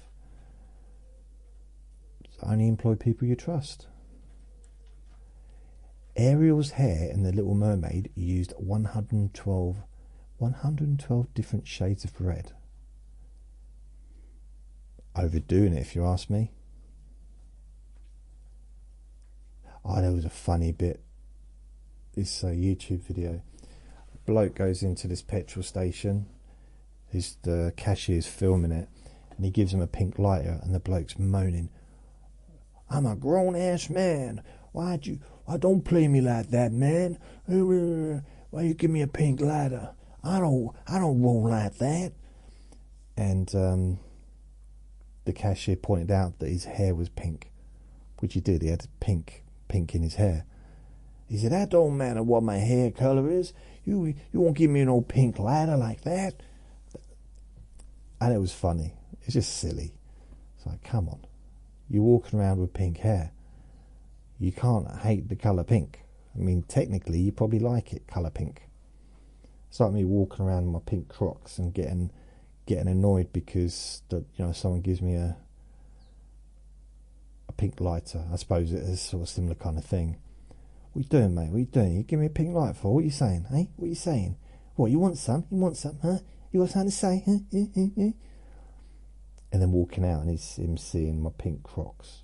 Only employ people you trust. Ariel's hair in The Little Mermaid used 112 different shades of red. Overdoing it, if you ask me. Oh, there was a funny bit. This YouTube video. A bloke goes into this petrol station. The cashier's filming it, and he gives him a pink lighter, and the bloke's moaning, "I'm a grown-ass man. Why don't play me like that, man? Why you give me a pink lighter? I don't roll like that." And the cashier pointed out that his hair was pink, which he did. He had pink in his hair. He said, "That don't matter what my hair color is. You won't give me no pink lighter like that." And it was funny. It's just silly. It's like, come on. You're walking around with pink hair. You can't hate the colour pink. I mean, technically, you probably like it, colour pink. It's like me walking around in my pink Crocs and getting annoyed because someone gives me a pink lighter. I suppose it is sort of similar kind of thing. What you doing, mate? What you doing? You give me a pink light for? What are you saying, eh? What are you saying? What, you want some? You want some, huh? You got something to say, huh? And then walking out and it's him seeing my pink Crocs.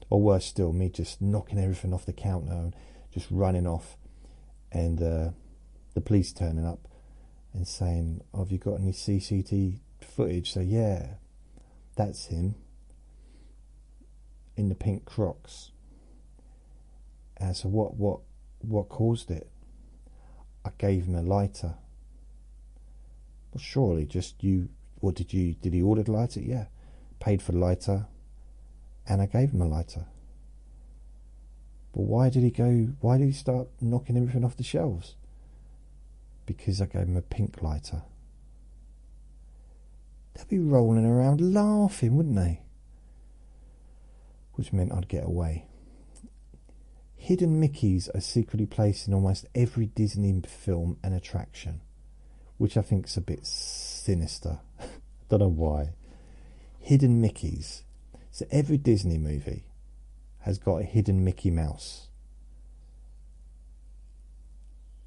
Or worse still, me just knocking everything off the counter and just running off. And the police turning up and saying, "Oh, have you got any CCTV footage?" So yeah, that's him in the pink Crocs. And so what caused it? I gave him a lighter. Well, surely just you. What did he order the lighter? Yeah, paid for the lighter, and I gave him a lighter. But why did he start knocking everything off the shelves? Because I gave him a pink lighter. They'd be rolling around laughing, wouldn't they? Which meant I'd get away. Hidden Mickeys are secretly placed in almost every Disney film and attraction, which I think is a bit sinister. I don't know why. Hidden Mickeys. So every Disney movie has got a hidden Mickey Mouse.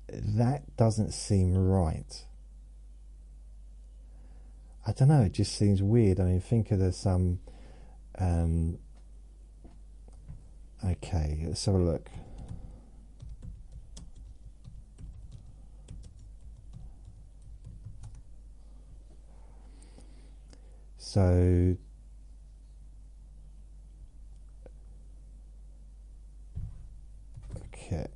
That doesn't seem right. I don't know, it just seems weird. I mean, think of some... okay, let's have a look. So... okay.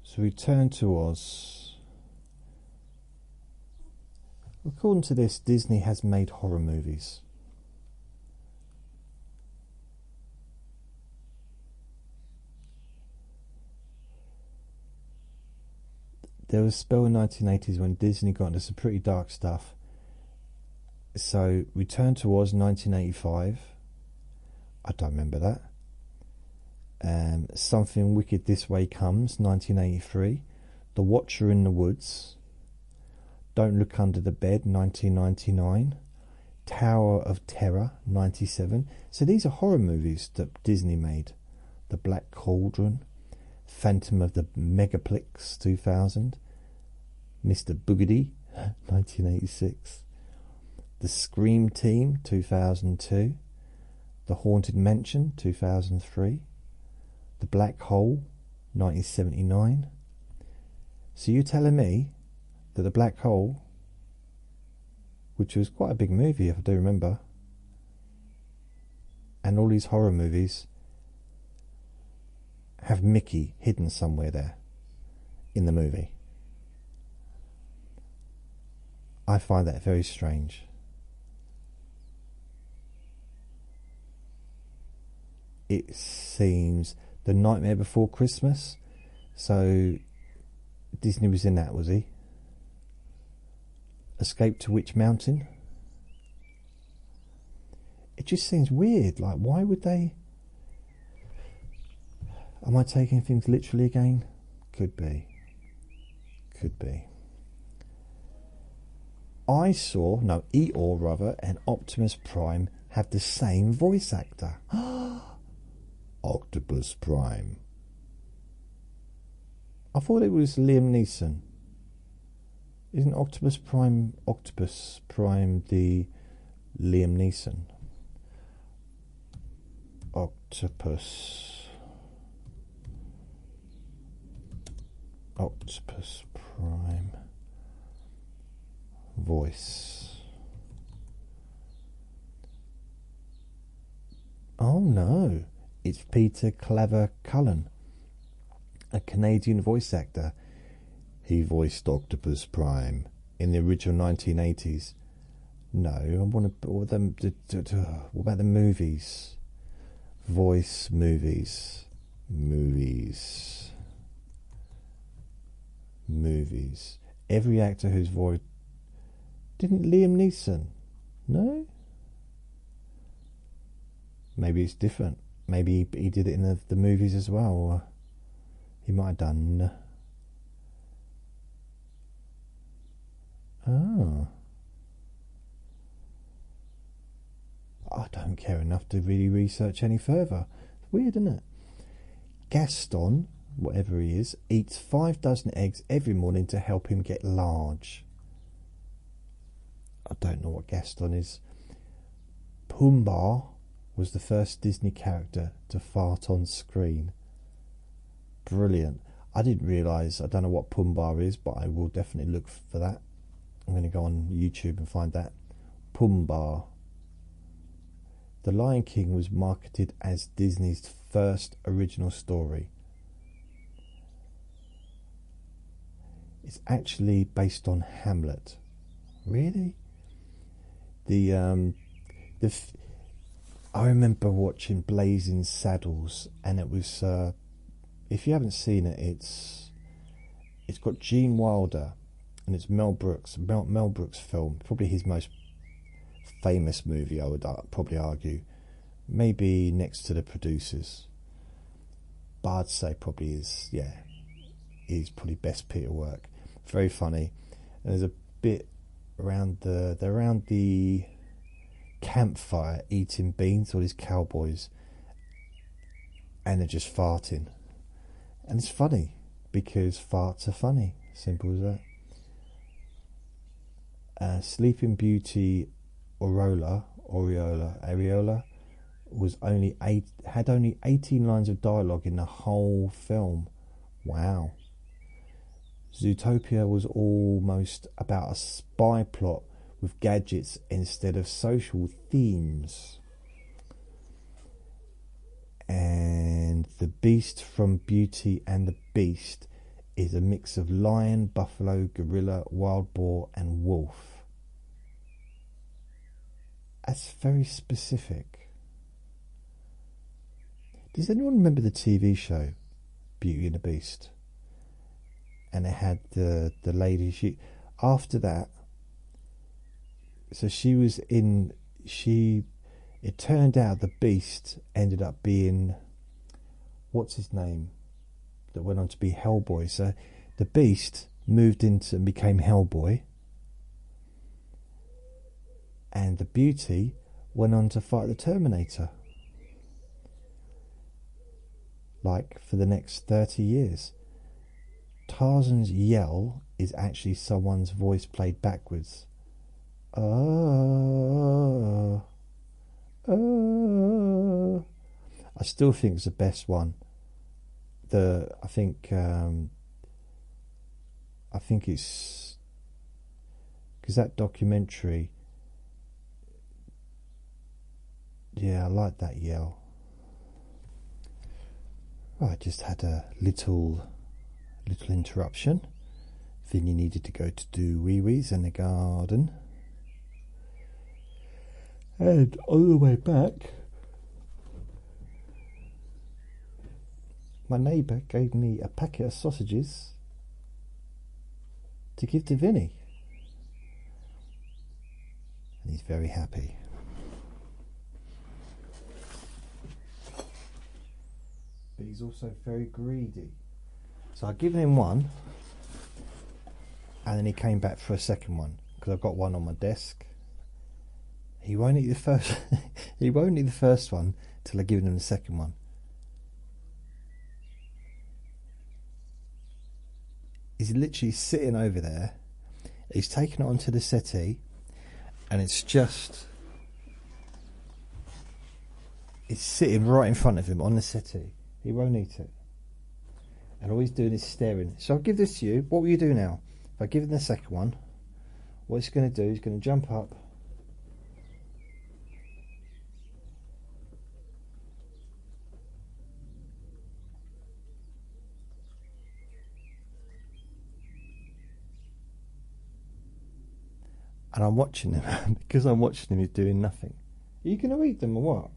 So we turn to Oz. According to this, Disney has made horror movies. There was a spell in the 1980s when Disney got into some pretty dark stuff. So, Return to Oz, 1985. I don't remember that. Something Wicked This Way Comes, 1983. The Watcher in the Woods. Don't Look Under the Bed, 1999. Tower of Terror, 97. So these are horror movies that Disney made. The Black Cauldron. Phantom of the Megaplex, 2000. Mr. Boogedy, 1986. The Scream Team, 2002. The Haunted Mansion, 2003. The Black Hole, 1979. So you're telling me that The Black Hole, which was quite a big movie if I do remember, and all these horror movies have Mickey hidden somewhere there in the movie? I find that very strange. It seems The Nightmare Before Christmas. So Disney was in that, was he? Escape to Witch Mountain. It just seems weird. Like, why would they? Am I taking things literally again? Could be. Could be. Eeyore, rather, and Optimus Prime have the same voice actor. Octopus Prime. I thought it was Liam Neeson. Isn't Octopus Prime the Liam Neeson? Octopus Prime voice. Oh no, it's Peter Claver Cullen, a Canadian voice actor. He voiced Octopus Prime in the original 1980s. No, I want to. What about the movies? Voice movies. Every actor whose voice. Didn't Liam Neeson? No? Maybe it's different. Maybe he did it in the movies as well. Or he might have done. Oh. I don't care enough to really research any further. It's weird, isn't it? Gaston, whatever he is, eats 5 dozen eggs every morning to help him get large. I don't know what Gaston is. Pumbaa was the first Disney character to fart on screen. Brilliant. I didn't realise, I don't know what Pumbaa is, but I will definitely look for that. I'm going to go on YouTube and find that. Pumbaa. The Lion King was marketed as Disney's first original story. It's actually based on Hamlet. Really? I remember watching Blazing Saddles, and it was, if you haven't seen it, it's got Gene Wilder, and it's Mel Brooks film, probably his most famous movie, I would probably argue, maybe next to The Producers, but I'd say probably is probably best Peter work. Very funny. And there's a bit around the campfire eating beans, all these cowboys, and they're just farting, and it's funny because farts are funny. Simple as that. Sleeping Beauty Areola had only 18 lines of dialogue in the whole film. Wow. Zootopia was almost about a spy plot with gadgets instead of social themes. And the beast from Beauty and the Beast is a mix of lion, buffalo, gorilla, wild boar and wolf. That's very specific. Does anyone remember the TV show Beauty and the Beast? And it had the lady, after that, so it turned out the Beast ended up being, what's his name, that went on to be Hellboy. So the Beast moved into and became Hellboy, and the Beauty went on to fight the Terminator, like for the next 30 years. Tarzan's yell is actually someone's voice played backwards. I still think it's the best one. I think it's because that documentary. Yeah, I like that yell. Right, I just had a little interruption. Vinny needed to go to do wee-wees in the garden. And on the way back, my neighbour gave me a packet of sausages to give to Vinny. And he's very happy. But he's also very greedy. So I've given him one, and then he came back for a second one because I've got one on my desk. He won't eat the first. He won't eat the first one till I've given him the second one. He's literally sitting over there. He's taken it onto the settee, and it's sitting right in front of him on the settee. He won't eat it. And all he's doing is staring. So I'll give this to you. What will you do now? If I give him the second one, what he's going to do, he's going to jump up. And I'm watching him. Because I'm watching him, he's doing nothing. Are you going to eat them or what?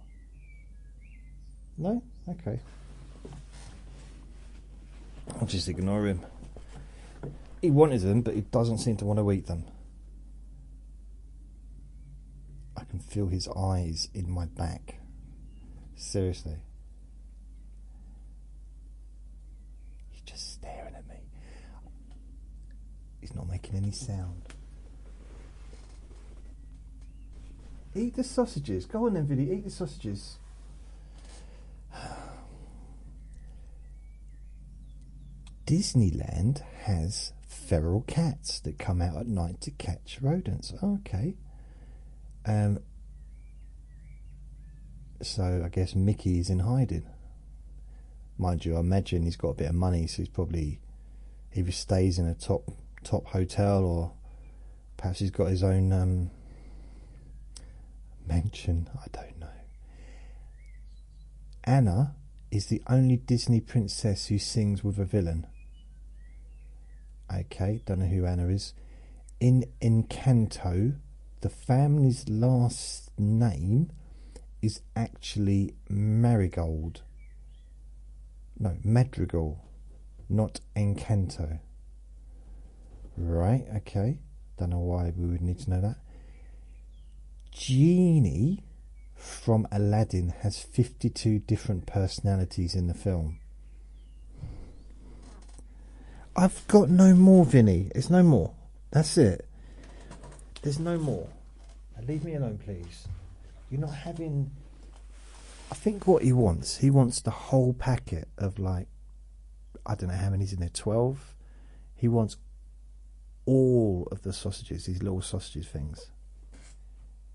No? Okay. I'll just ignore him. He wanted them, but he doesn't seem to want to eat them. I can feel his eyes in my back. Seriously. He's just staring at me. He's not making any sound. Eat the sausages. Go on then, Vinny. Eat the sausages. Disneyland has feral cats that come out at night to catch rodents. Okay. So I guess Mickey is in hiding. Mind you, I imagine he's got a bit of money, so he's probably either stays in a top hotel, or perhaps he's got his own mansion. I don't know. Anna is the only Disney princess who sings with a villain. Okay, don't know who Anna is. In Encanto, the family's last name is actually Marigold. No, Madrigal, not Encanto. Right, okay. Don't know why we would need to know that. Genie from Aladdin has 52 different personalities in the film. I've got no more, Vinny. There's no more. That's it. There's no more. Now leave me alone, please. You're not having... I think what he wants the whole packet of, like, I don't know how many's in there, 12? He wants all of the sausages, these little sausage things.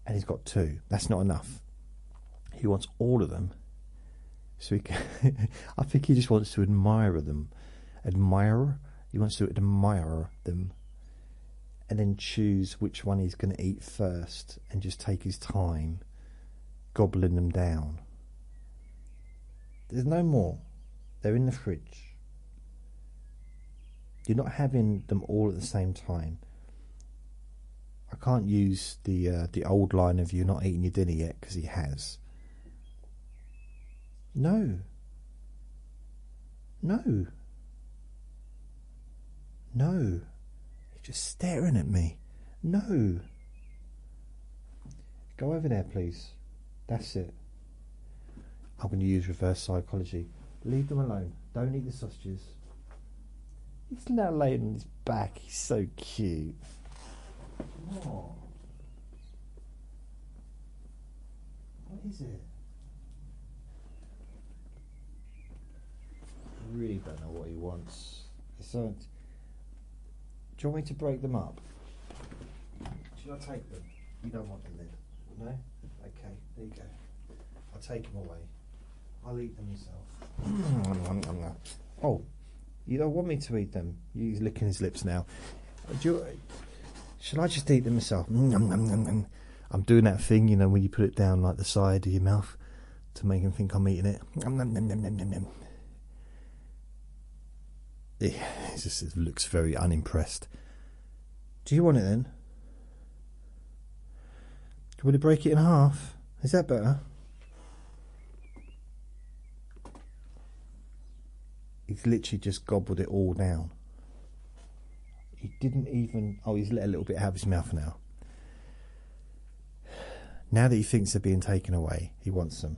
And he's got 2. That's not enough. He wants all of them. So he can I think he just wants to admire them. He wants to admire them. And then choose which one he's going to eat first. And just take his time gobbling them down. There's no more. They're in the fridge. You're not having them all at the same time. I can't use the old line of "you're not eating your dinner yet" because he has. No. No. No. He's just staring at me. No. Go over there, please. That's it. I'm going to use reverse psychology. Leave them alone. Don't eat the sausages. He's now laying on his back. He's so cute. Oh. What is it? I really don't know what he wants. So, do you want me to break them up? Should I take them? You don't want them then? No? Okay, there you go. I'll take them away. I'll eat them myself. Oh, you don't want me to eat them? He's licking his lips now. Shall I just eat them myself? I'm doing that thing, you know, when you put it down like the side of your mouth to make him think I'm eating it. He just looks very unimpressed. Do you want it then? Do you want to break it in half? Is that better? He's literally just gobbled it all down. He didn't even... Oh, he's let a little bit out of his mouth now. Now that he thinks they're being taken away, he wants them.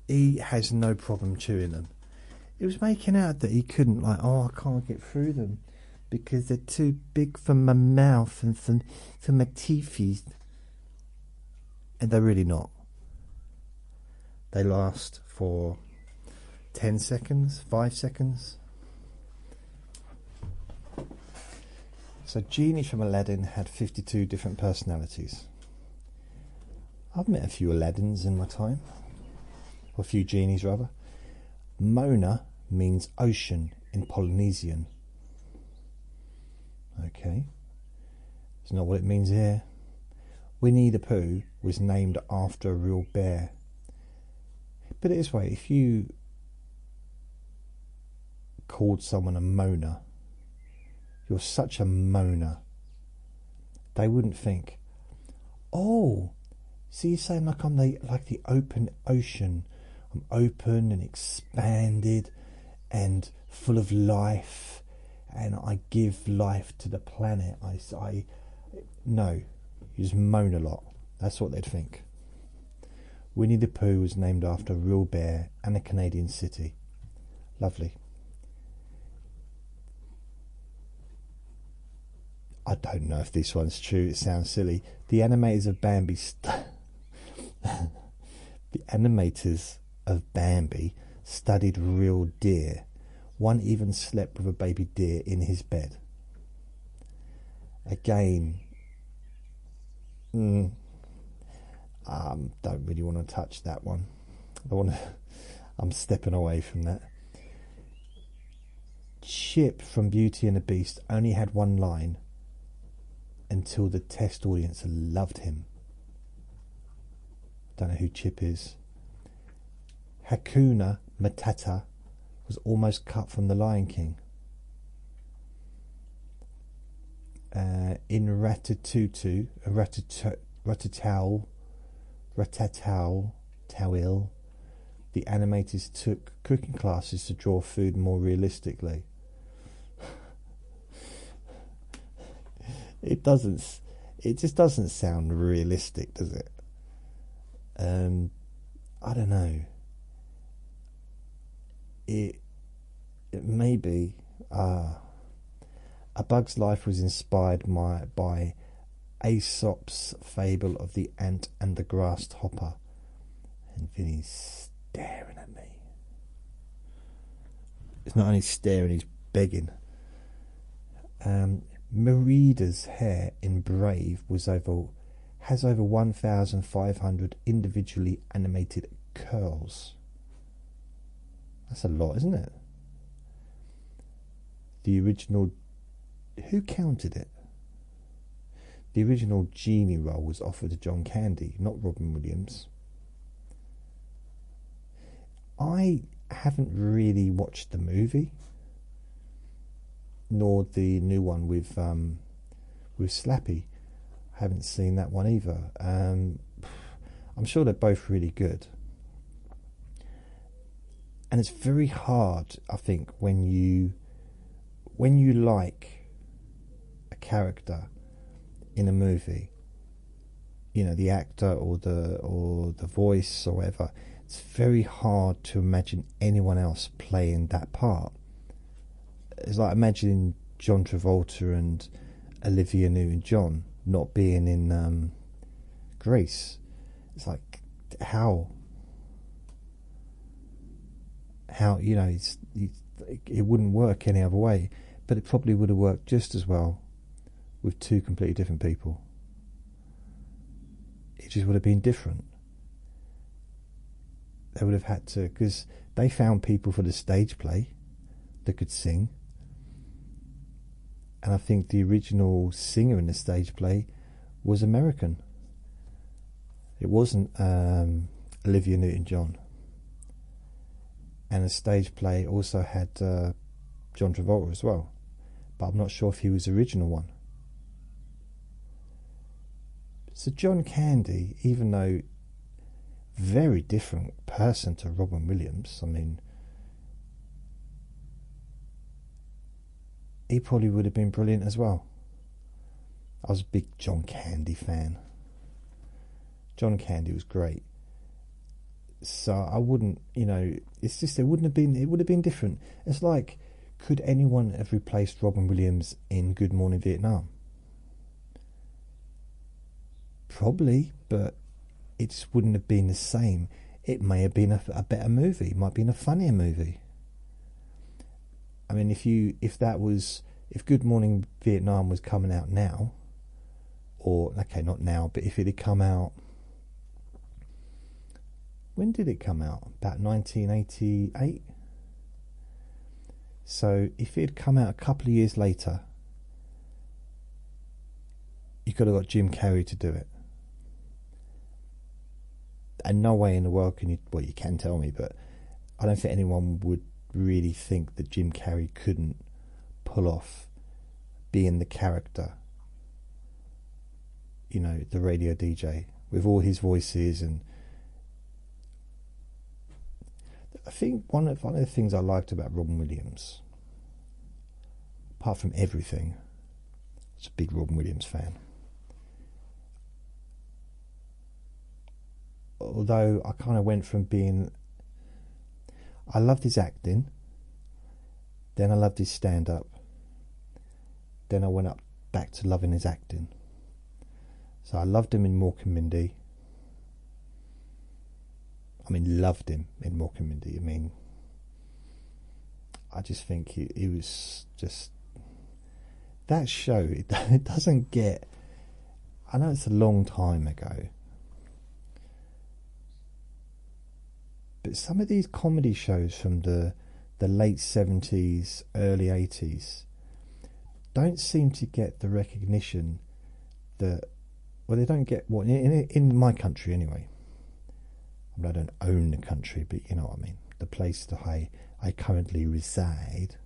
He has no problem chewing them. He was making out that he couldn't, like, oh, I can't get through them because they're too big for my mouth and for my teethies. And they're really not. They last for 10 seconds, 5 seconds. So Genie from Aladdin had 52 different personalities. I've met a few Aladdins in my time, or a few genies rather. Mona means ocean in Polynesian. Okay, it's not what it means here. Winnie the Pooh was named after a real bear. Put it this way, if you called someone a moaner, you're such a moaner, they wouldn't think, oh, so you're saying like I'm like the open ocean. I'm open and expanded and full of life, and I give life to the planet. No, you just moan a lot. That's what they'd think. Winnie the Pooh was named after a real bear and a Canadian city. Lovely. I don't know if this one's true. It sounds silly. The animators of Bambi studied real deer. One even slept with a baby deer in his bed. Again, don't really want to touch that one. I'm stepping away from that. Chip from Beauty and the Beast only had one line until the test audience loved him. Don't know who Chip is. Hakuna Matata was almost cut from The Lion King. In Ratatouille, the animators took cooking classes to draw food more realistically. It just doesn't sound realistic, does it? I don't know. It maybe A Bug's Life was inspired by Aesop's fable of the ant and the grasshopper. And Vinny's staring at me. It's not only staring, he's begging. Merida's hair in Brave has over 1,500 individually animated curls. That's a lot, isn't it? The original... Who counted it? The original Genie role was offered to John Candy, not Robin Williams. I haven't really watched the movie, nor the new one with Slappy. I haven't seen that one either. I'm sure they're both really good. And it's very hard, I think, when you like a character in a movie, you know, the actor or the voice or whatever, it's very hard to imagine anyone else playing that part. It's like imagining John Travolta and Olivia Newton-John not being in Grease. It's like, how you know, it wouldn't work any other way, but it probably would have worked just as well with two completely different people. It just would have been different. They would have had to, because they found people for the stage play that could sing, and I think the original singer in the stage play was American. It wasn't Olivia Newton-John. And the stage play also had John Travolta as well, but I'm not sure if he was the original one. So John Candy, even though very different person to Robin Williams, I mean, he probably would have been brilliant as well. I was a big John Candy fan. John Candy was great. So I wouldn't, you know, it's just it would have been different. It's like, could anyone have replaced Robin Williams in Good Morning Vietnam? Probably, but it just wouldn't have been the same. it may have been a better movie. It might have been a funnier movie. I mean, if Good Morning Vietnam was coming out now, or okay, not now, but if it had come out, when did it come out? About 1988. So if it had come out a couple of years later, you could have got Jim Carrey to do it. And no way in the world can you, well, you can tell me, but I don't think anyone would really think that Jim Carrey couldn't pull off being the character, you know, the radio DJ with all his voices. And I think one of the things I liked about Robin Williams, apart from everything, I was a big Robin Williams fan. Although I kind of went from being, I loved his acting, then I loved his stand-up, then I went up back to loving his acting. So I loved him in Mork and Mindy. I mean, loved him in Mork and Mindy. I mean, I just think he was just, that show, it doesn't get, I know it's a long time ago, but some of these comedy shows from the late 70s, early 80s don't seem to get the recognition that, well, they don't get, what, in my country anyway. I mean, I don't own the country, but you know what I mean. The place that I currently reside.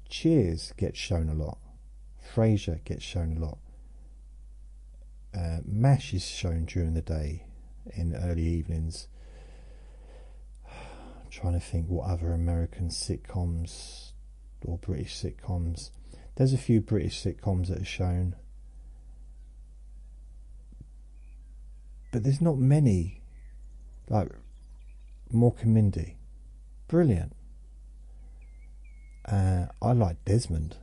Cheers gets shown a lot. Frasier gets shown a lot. MASH is shown during the day in early evenings. I'm trying to think what other American sitcoms or British sitcoms. There's a few British sitcoms that are shown, but there's not many. Like Mork and Mindy, brilliant. I like Desmond.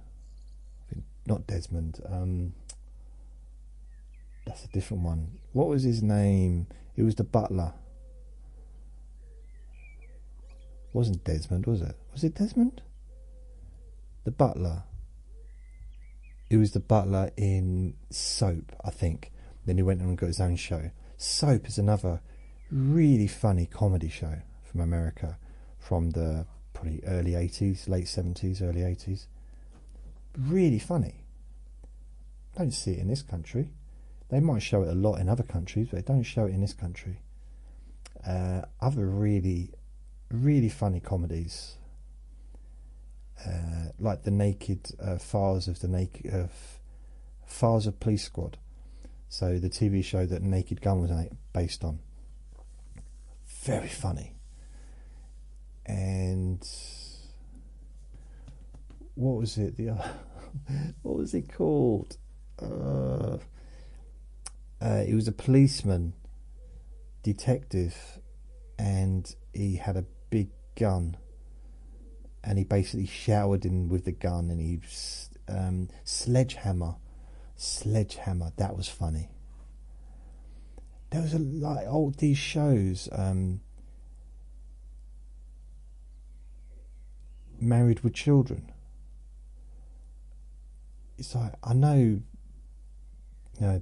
Not Desmond. That's a different one. What was his name? It was the butler. Wasn't Desmond, was it? Was it Desmond? The butler. It was the butler in Soap, I think. Then he went on and got his own show. Soap is another really funny comedy show from America, from the probably early 80s, late 70s, early 80s. Really funny. Don't see it in this country. They might show it a lot in other countries, but they don't show it in this country. Other really, really funny comedies, like the Naked Files of Files of Police Squad. So the TV show that Naked Gun was based on. Very funny. And what was it? What was it called? He was a policeman, detective, and he had a big gun, and he basically showered in with the gun, and he sledgehammer. That was funny. There was these shows, Married with Children. It's like, I know,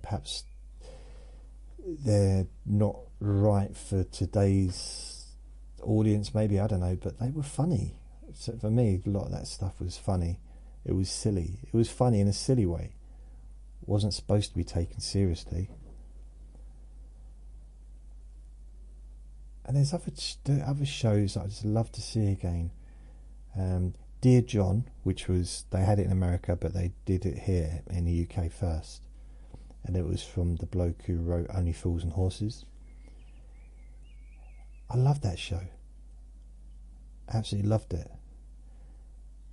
perhaps they're not right for today's audience, maybe, I don't know, but they were funny. So for me, a lot of that stuff was funny. It was silly. It was funny in a silly way. It wasn't supposed to be taken seriously. And there's other shows that I just love to see again. Dear John, which was, they had it in America, but they did it here in the UK first, and it was from the bloke who wrote Only Fools and Horses. I loved that show. Absolutely loved it.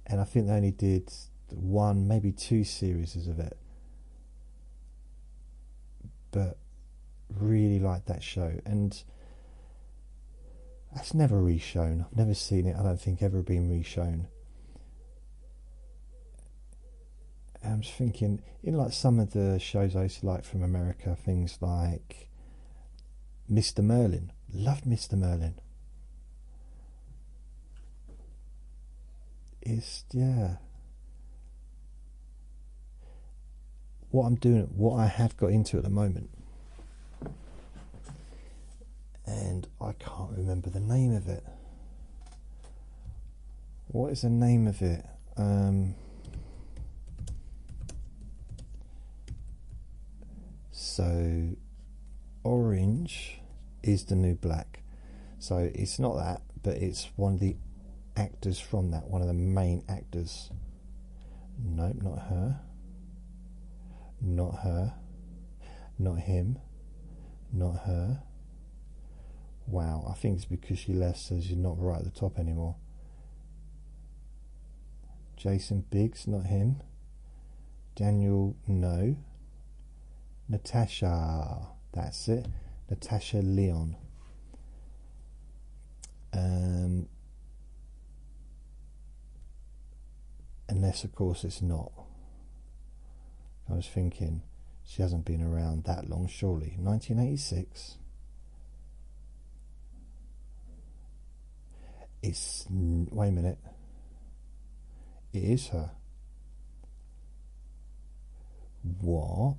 And I think they only did one, maybe two series of it, but really liked that show. And that's never reshown. I've never seen it. I don't think ever been reshown. I'm just thinking, in like some of the shows I used to like from America, things like Mr. Merlin. Loved Mr. Merlin. It's, yeah. What I have got into at the moment, and I can't remember the name of it. What is the name of it? So Orange is the New Black. So it's not that, but it's one of the actors from that, one of the main actors. Nope, not her. Not her. Not him. Not her. Wow, I think it's because she left, so she's not right at the top anymore. Jason Biggs, not him. Daniel, no. Natasha, that's it. Natasha Lyonne. Unless, of course, it's not. I was thinking, she hasn't been around that long, surely. 1986. It's, wait a minute. It is her. What?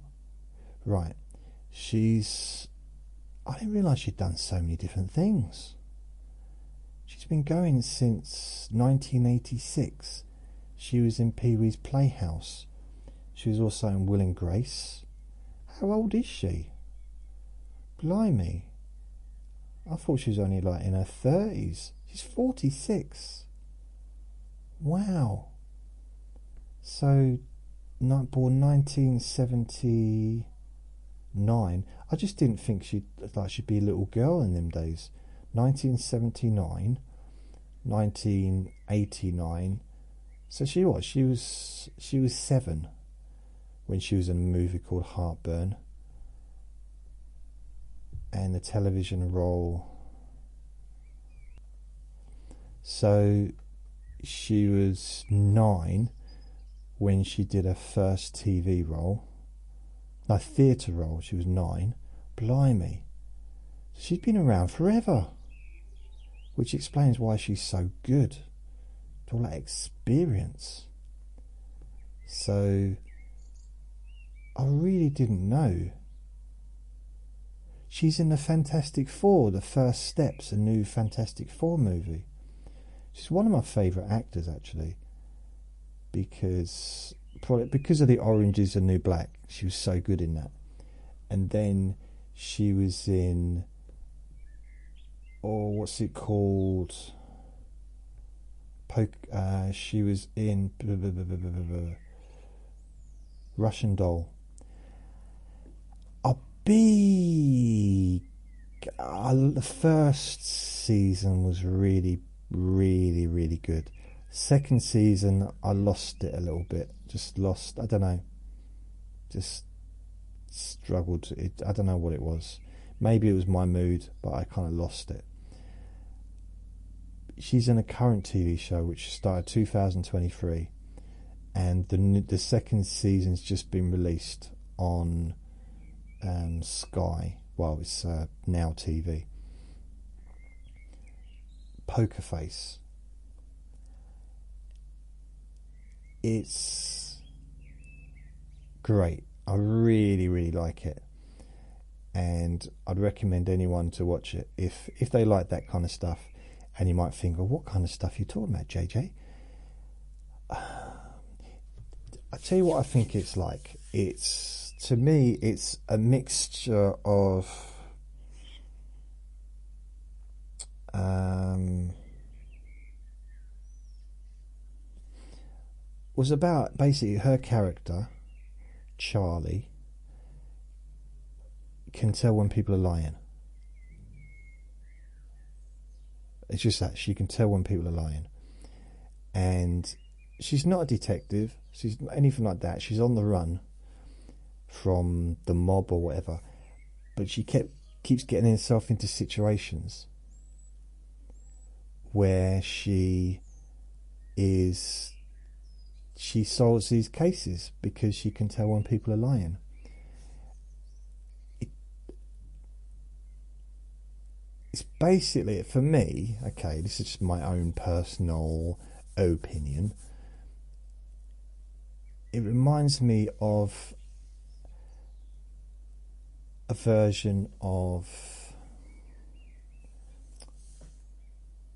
Right. I didn't realise she'd done so many different things. She's been going since 1986. She was in Pee-wee's Playhouse. She was also in Will and Grace. How old is she? Blimey. I thought she was only like in her 30s. She's 46. Wow. So, born 1979. I just didn't think she'd be a little girl in them days. 1979, 1989. So she was 7 when she was in a movie called Heartburn, and the television role. So she was 9 when she did her first TV role. No, theatre role. She was 9. Blimey. She's been around forever. Which explains why she's so good. All that experience. So I really didn't know. She's in the Fantastic Four, the First Steps, a new Fantastic Four movie. She's one of my favourite actors, actually, because of the Orange is the New Black. She was so good in that. And then she was in, what's it called? She was in Russian Doll. The first season was really, really, really good. Second season, I lost it a little bit. I don't know. Just struggled. I don't know what it was. Maybe it was my mood, but I kind of lost it. She's in a current TV show which started 2023, and the second season's just been released on Sky. Well, it's Now TV. Poker Face. It's great. I really, really like it, and I'd recommend anyone to watch it if they like that kind of stuff. And you might think, well, what kind of stuff are you talking about, JJ? I tell you what I think it's like. To me, it's a mixture of was about basically her character, Charlie, can tell when people are lying. It's just that she can tell when people are lying, and she's not a detective. She's not anything like that. She's on the run from the mob or whatever, but she keeps getting herself into situations where she solves these cases because she can tell when people are lying. it's basically, for me, okay, this is just my own personal opinion, it reminds me of a version of,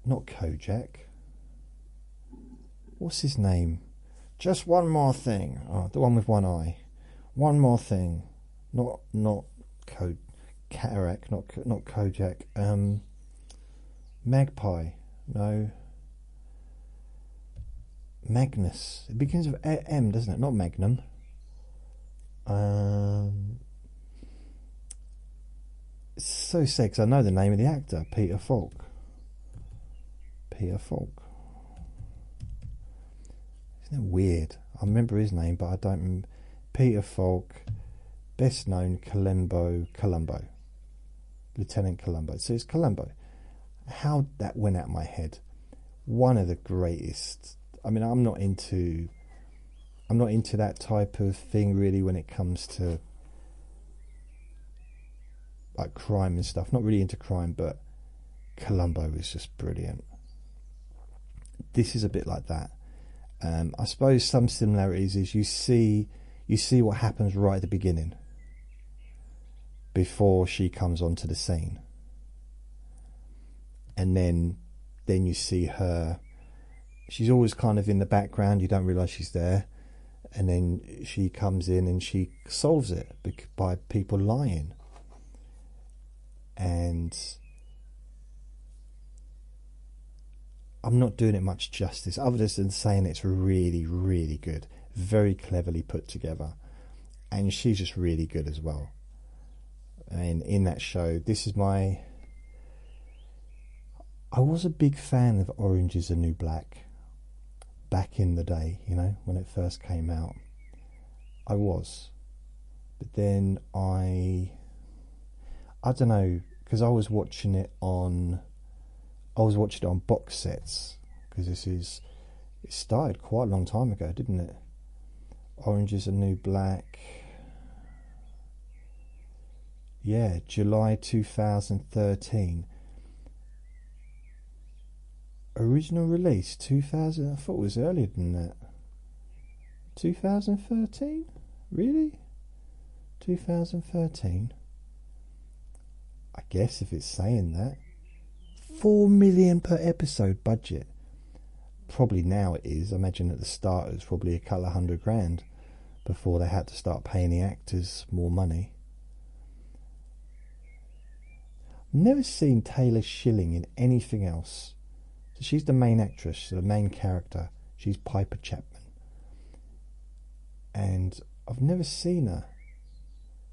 not Kojak, what's his name? Just One More Thing. Oh, the one with one eye. One More Thing. Not Cataract, not Kojak. Magpie. No. Magnus. It begins with M, doesn't it? Not Magnum. It's so sad because I know the name of the actor, Peter Falk. Peter Falk. Isn't it weird? I remember his name, but I don't remember. Peter Falk, best known Columbo. Lieutenant Columbo. So it's Columbo. How that went out of my head. One of the greatest. I mean, I'm not into that type of thing really when it comes to like crime and stuff. Not really into crime, but Columbo is just brilliant. This is a bit like that. I suppose some similarities is you see what happens right at the beginning before she comes onto the scene, and then you see her. She's always kind of in the background. You don't realise she's there, and then she comes in and she solves it by people lying. And I'm not doing it much justice other than saying it's really, really good, very cleverly put together, and she's just really good as well. And in that show, I was a big fan of Orange is the New Black back in the day, you know, when it first came out. I was, but then I don't know, because I was watching it on box sets, because it started quite a long time ago, didn't it? Orange is the New Black, yeah, July 2013. Original release 2000. I thought it was earlier than that. 2013? Really? 2013? I guess if it's saying that. 4 million per episode budget. Probably now it is. I imagine at the start it was probably a couple of $100,000 before they had to start paying the actors more money. Never seen Taylor Schilling in anything else. So she's the main actress, the main character. She's Piper Chapman. And I've never seen her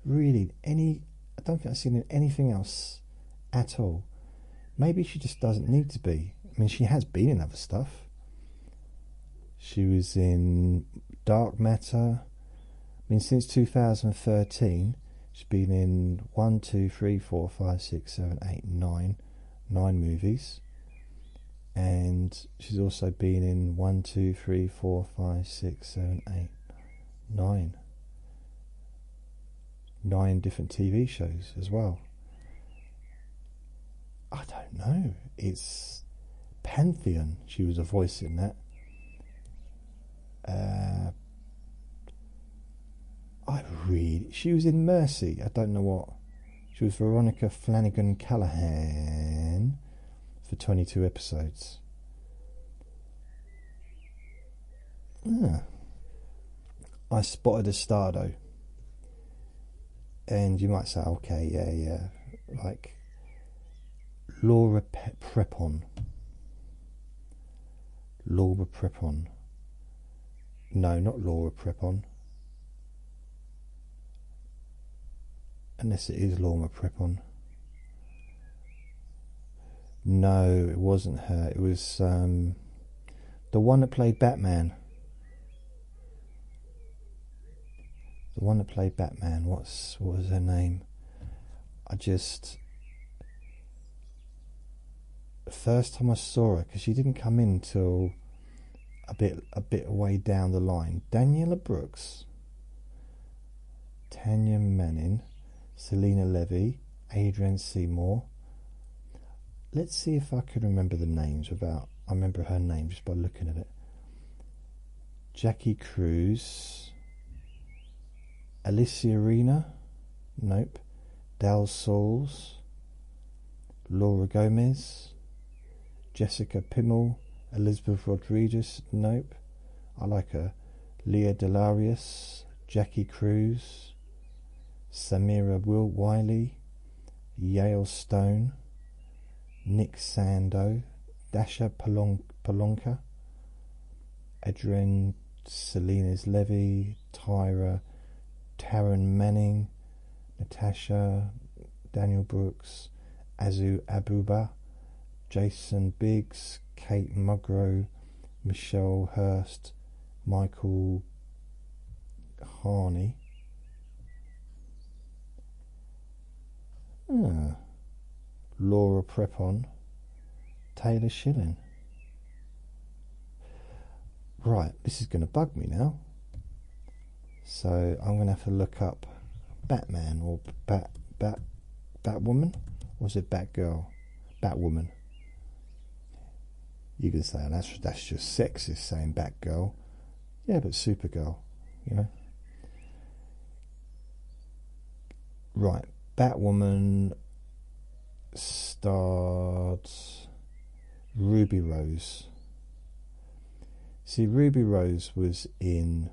really I don't think I've seen her in anything else at all. Maybe she just doesn't need to be. I mean, she has been in other stuff. She was in Dark Matter. I mean, since 2013, she's been in 9 movies. And she's also been in 9 different TV shows as well. I don't know. It's Pantheon. She was a voice in that. She was in Mercy. I don't know what. She was Veronica Flanagan Callahan for 22 episodes. I Spotted a Star though. And you might say, okay, yeah. Like Laura Prepon. Laura Prepon. No, not Laura Prepon. Unless it is Laura Prepon. No, it wasn't her. It was the one that played Batman. The one that played Batman. What was her name? The first time I saw her, because she didn't come in till a bit way down the line. Daniela Brooks, Tanya Manning, Selena Levy, Adrienne Seymour. let's see if I can remember the names without. I remember her name just by looking at it. Jackie Cruz, Alicia Arena, nope. Dal Sauls, Laura Gomez, Jessica Pimmel, Elizabeth Rodriguez, nope. I like her. Leah Delarius, Jackie Cruz, Samira Wiley, Yale Stone, Nick Sando, Dasha Polonka, Adrienne Salinas Levy, Tyra, Taryn Manning, Natasha, Daniel Brooks, Azu Abuba, Jason Biggs, Kate Mugro, Michelle Hurst, Michael Harney, Laura Prepon, Taylor Schilling. Right, this is going to bug me now. So I'm going to have to look up Batman or Batwoman, or is it Batgirl? Batwoman. You can say that's just sexist saying Batgirl. Yeah, but Supergirl, you know. Right, Batwoman starred Ruby Rose. See, Ruby Rose was in,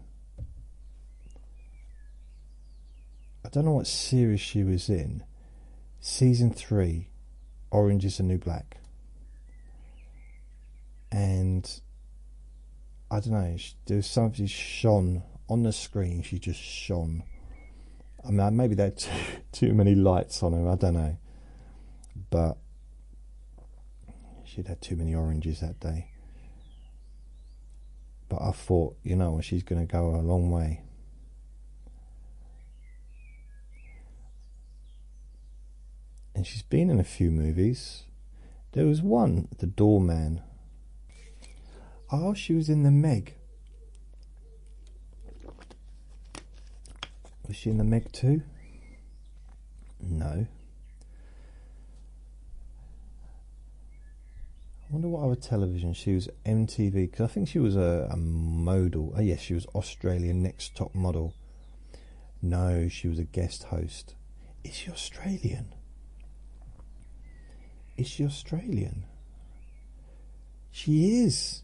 I don't know what series she was in, season 3, Orange is the New Black. And I don't know, there was something shone on the screen, she just shone. I mean, maybe there are too many lights on her, I don't know. But she'd had too many oranges that day. But I thought, you know, she's going to go a long way. And she's been in a few movies. There was one, The Doorman. Oh, she was in The Meg. Was she in The Meg too? No. I wonder what other television. She was MTV, because I think she was a model. Oh yes, she was Australian Next Top Model. No, she was a guest host. Is she Australian? Is she Australian? She is.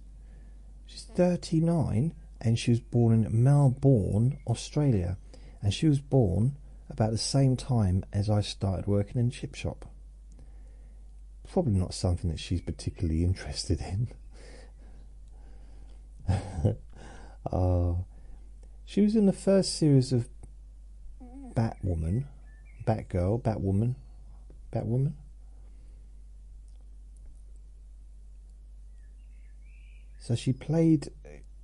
She's 39 and she was born in Melbourne, Australia. And she was born about the same time as I started working in a chip shop. Probably not something that she's particularly interested in. She was in the first series of Batwoman. So she played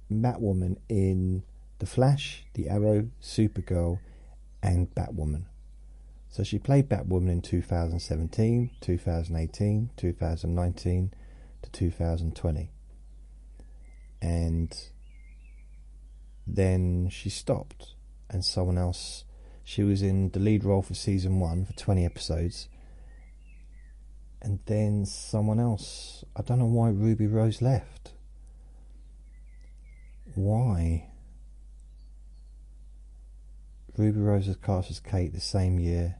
Batwoman in The Flash, The Arrow, Supergirl, and Batwoman. So she played Batwoman in 2017, 2018, 2019 to 2020. And then she stopped, and someone else, she was in the lead role for season 1 for 20 episodes. And then someone else, I don't know why Ruby Rose left. Why? Ruby Rose was cast as Kate the same year.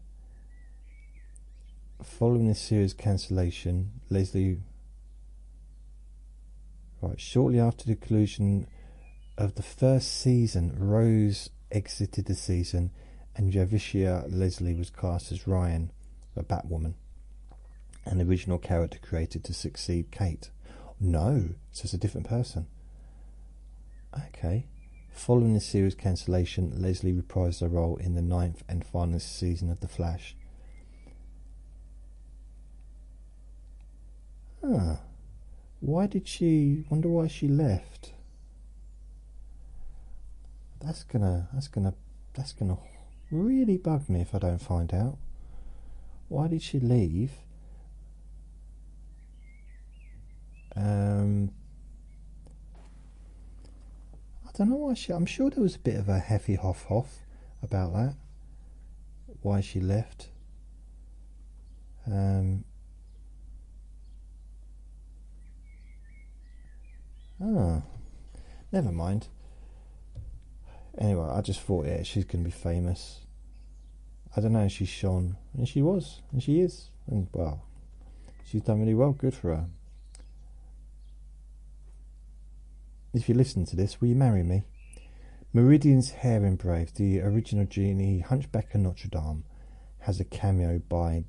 Following the series cancellation, shortly after the conclusion of the first season, Rose exited the season and Javicia Leslie was cast as Ryan, a Batwoman, an original character created to succeed Kate. No, so it's a different person. Okay. Following the series cancellation, Leslie reprised her role in the 9th and final season of The Flash. Why did she? Wonder why she left. That's gonna really bug me if I don't find out. Why did she leave? I don't know why I'm sure there was a bit of a Heffy Hoff about that. Why she left. Ah, never mind. Anyway, I just thought, yeah, she's going to be famous. I don't know, she's shone, and she was, and she is, and well, she's done really well, good for her. If you listen to this, will you marry me? Meridian's hair engraved, the original genie, Hunchback of Notre Dame, has a cameo by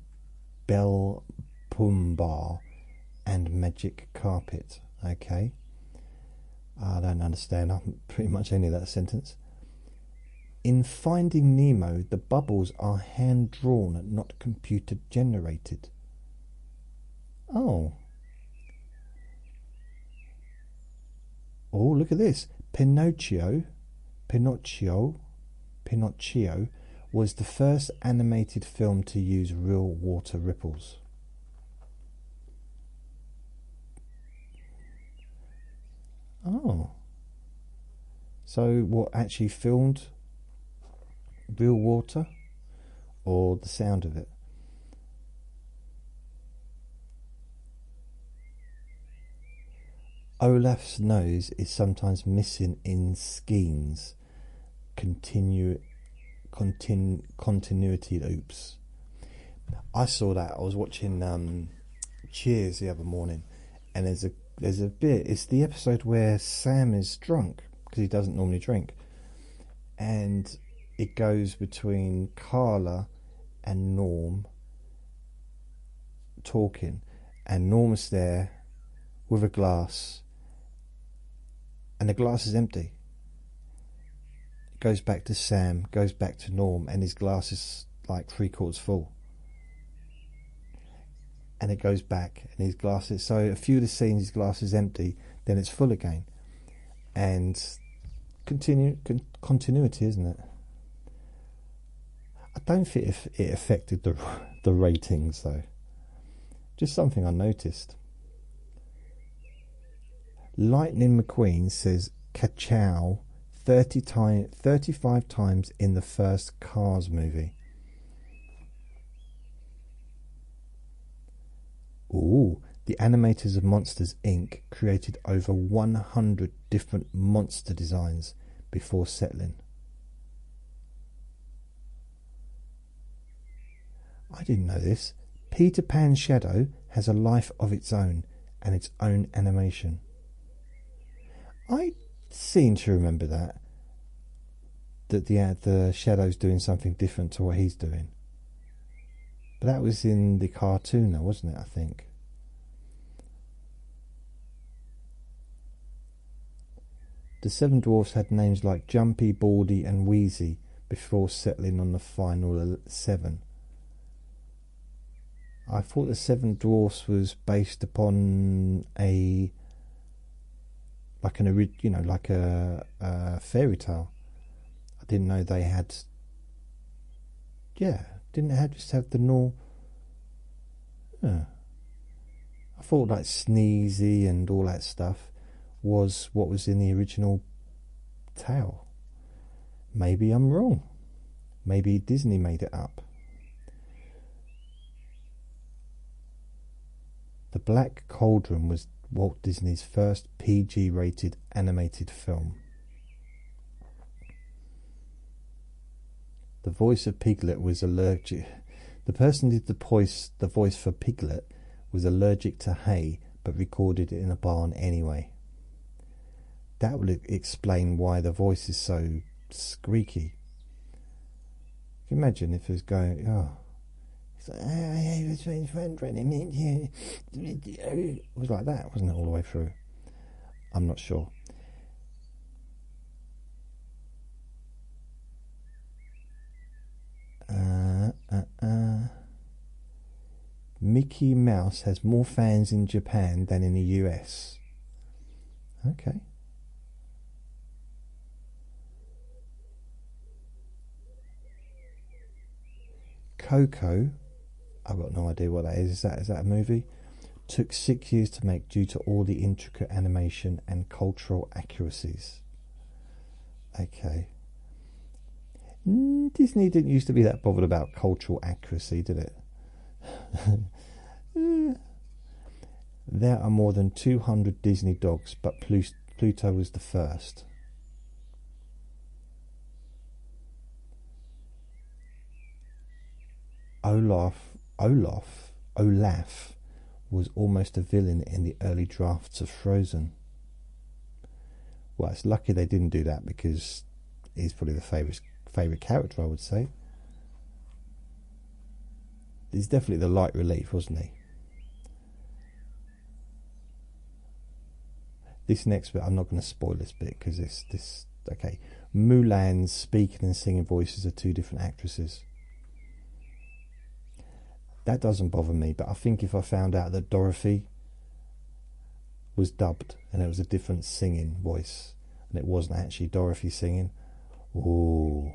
Belle Pumbar and Magic Carpet. Okay. I don't understand pretty much any of that sentence. In Finding Nemo, the bubbles are hand-drawn, not computer-generated. Oh. Oh, look at this. Pinocchio was the first animated film to use real water ripples. Oh. So what, actually filmed real water or the sound of it? Olaf's nose is sometimes missing in Skeens. Continuity loops. I saw that. I was watching Cheers the other morning, and there's a bit. It's the episode where Sam is drunk because he doesn't normally drink, and it goes between Carla and Norm talking, and Norm's there with a glass, and the glass is empty. It goes back to Sam, goes back to Norm, and his glass is like 3/4 full. And it goes back, and his glass is, so a few of the scenes his glass is empty, then it's full again. And continuity, isn't it? I don't think it affected the ratings though. Just something I noticed. Lightning McQueen says "Ka-chow" 35 times in the first Cars movie. Ooh, the animators of Monsters Inc. created over 100 different monster designs before settling. I didn't know this. Peter Pan's shadow has a life of its own and its own animation. I seem to remember that the shadow's doing something different to what he's doing. But that was in the cartoon though, wasn't it, I think? The Seven Dwarfs had names like Jumpy, Baldy and Wheezy before settling on the final 7. I thought the Seven Dwarfs was based upon a fairy tale. I didn't know they had. Yeah, didn't it just have the normal? Yeah. I thought like Sneezy and all that stuff was what was in the original tale. Maybe I'm wrong. Maybe Disney made it up. The Black Cauldron was Walt Disney's first PG-rated animated film. The voice of Piglet was allergic. The person who did the voice for Piglet was allergic to hay, but recorded it in a barn anyway. That would explain why the voice is so squeaky. Can you imagine if it was going, oh, it's like, I was my friend, it was like that, wasn't it, all the way through? I'm not sure. Mickey Mouse has more fans in Japan than in the US. Okay. Coco, I've got no idea what that is. Is that a movie? Took 6 years to make due to all the intricate animation and cultural accuracies. Okay. Disney didn't used to be that bothered about cultural accuracy, did it? There are more than 200 Disney dogs, but Pluto was the first. Olaf was almost a villain in the early drafts of Frozen. Well, it's lucky they didn't do that, because he's probably the favourite character, I would say. He's definitely the light relief, wasn't he? This next bit, I'm not going to spoil this bit, because this. Okay, Mulan's speaking and singing voices are two different actresses. That doesn't bother me, but I think if I found out that Dorothy was dubbed and it was a different singing voice and it wasn't actually Dorothy singing, ooh.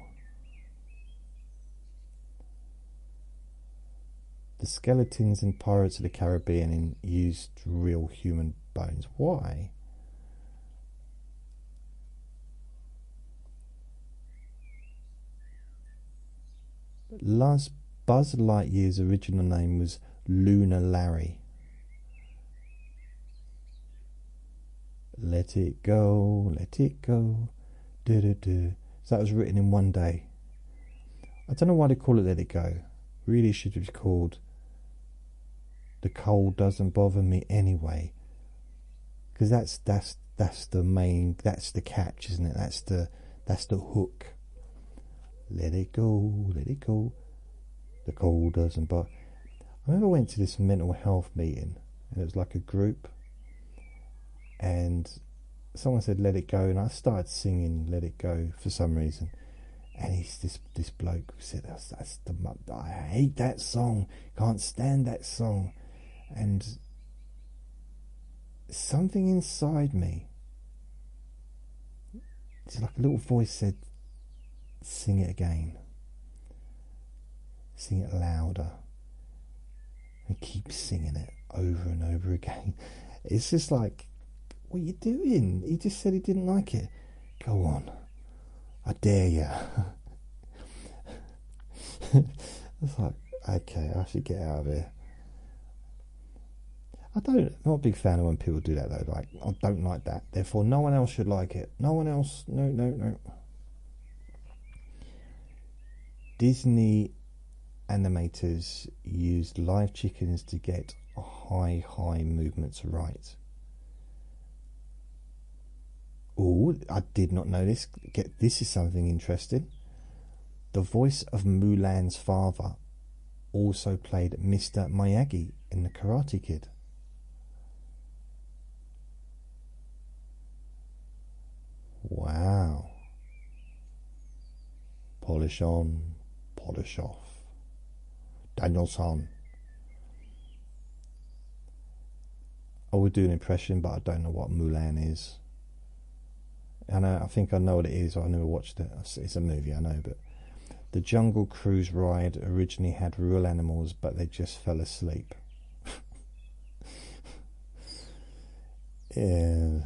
The skeletons in Pirates of the Caribbean used real human bones. Why? Buzz Lightyear's original name was Lunar Larry. Let it go, let it go, do-do-do. So that was written in one day. I don't know why they call it Let It Go. Really should be called The Cold Doesn't Bother Me Anyway. Because that's the main, that's the catch, isn't it? That's the hook. Let it go, let it go. The cold doesn't bother. I remember I went to this mental health meeting, and it was like a group, and someone said let it go, and I started singing Let It Go for some reason, and he's this bloke who said I hate that song, can't stand that song, and something inside me, it's like a little voice said, sing it again, sing it louder, and keep singing it over and over again. It's just like, what are you doing? He just said he didn't like it. Go on, I dare you. It's like, okay, I should get out of here. I'm not a big fan of when people do that though. Like, I don't like that, therefore no one else should like it. No one else, no. Disney animators used live chickens to get high movements right. Oh, I did not know this. This is something interesting. The voice of Mulan's father also played Mr. Miyagi in The Karate Kid. Wow. Polish on, polish off. Daniel-san. I would do an impression, but I don't know what Mulan is. I think I know what it is. I never watched it. It's a movie, I know, but the Jungle Cruise ride originally had real animals, but they just fell asleep. Yeah.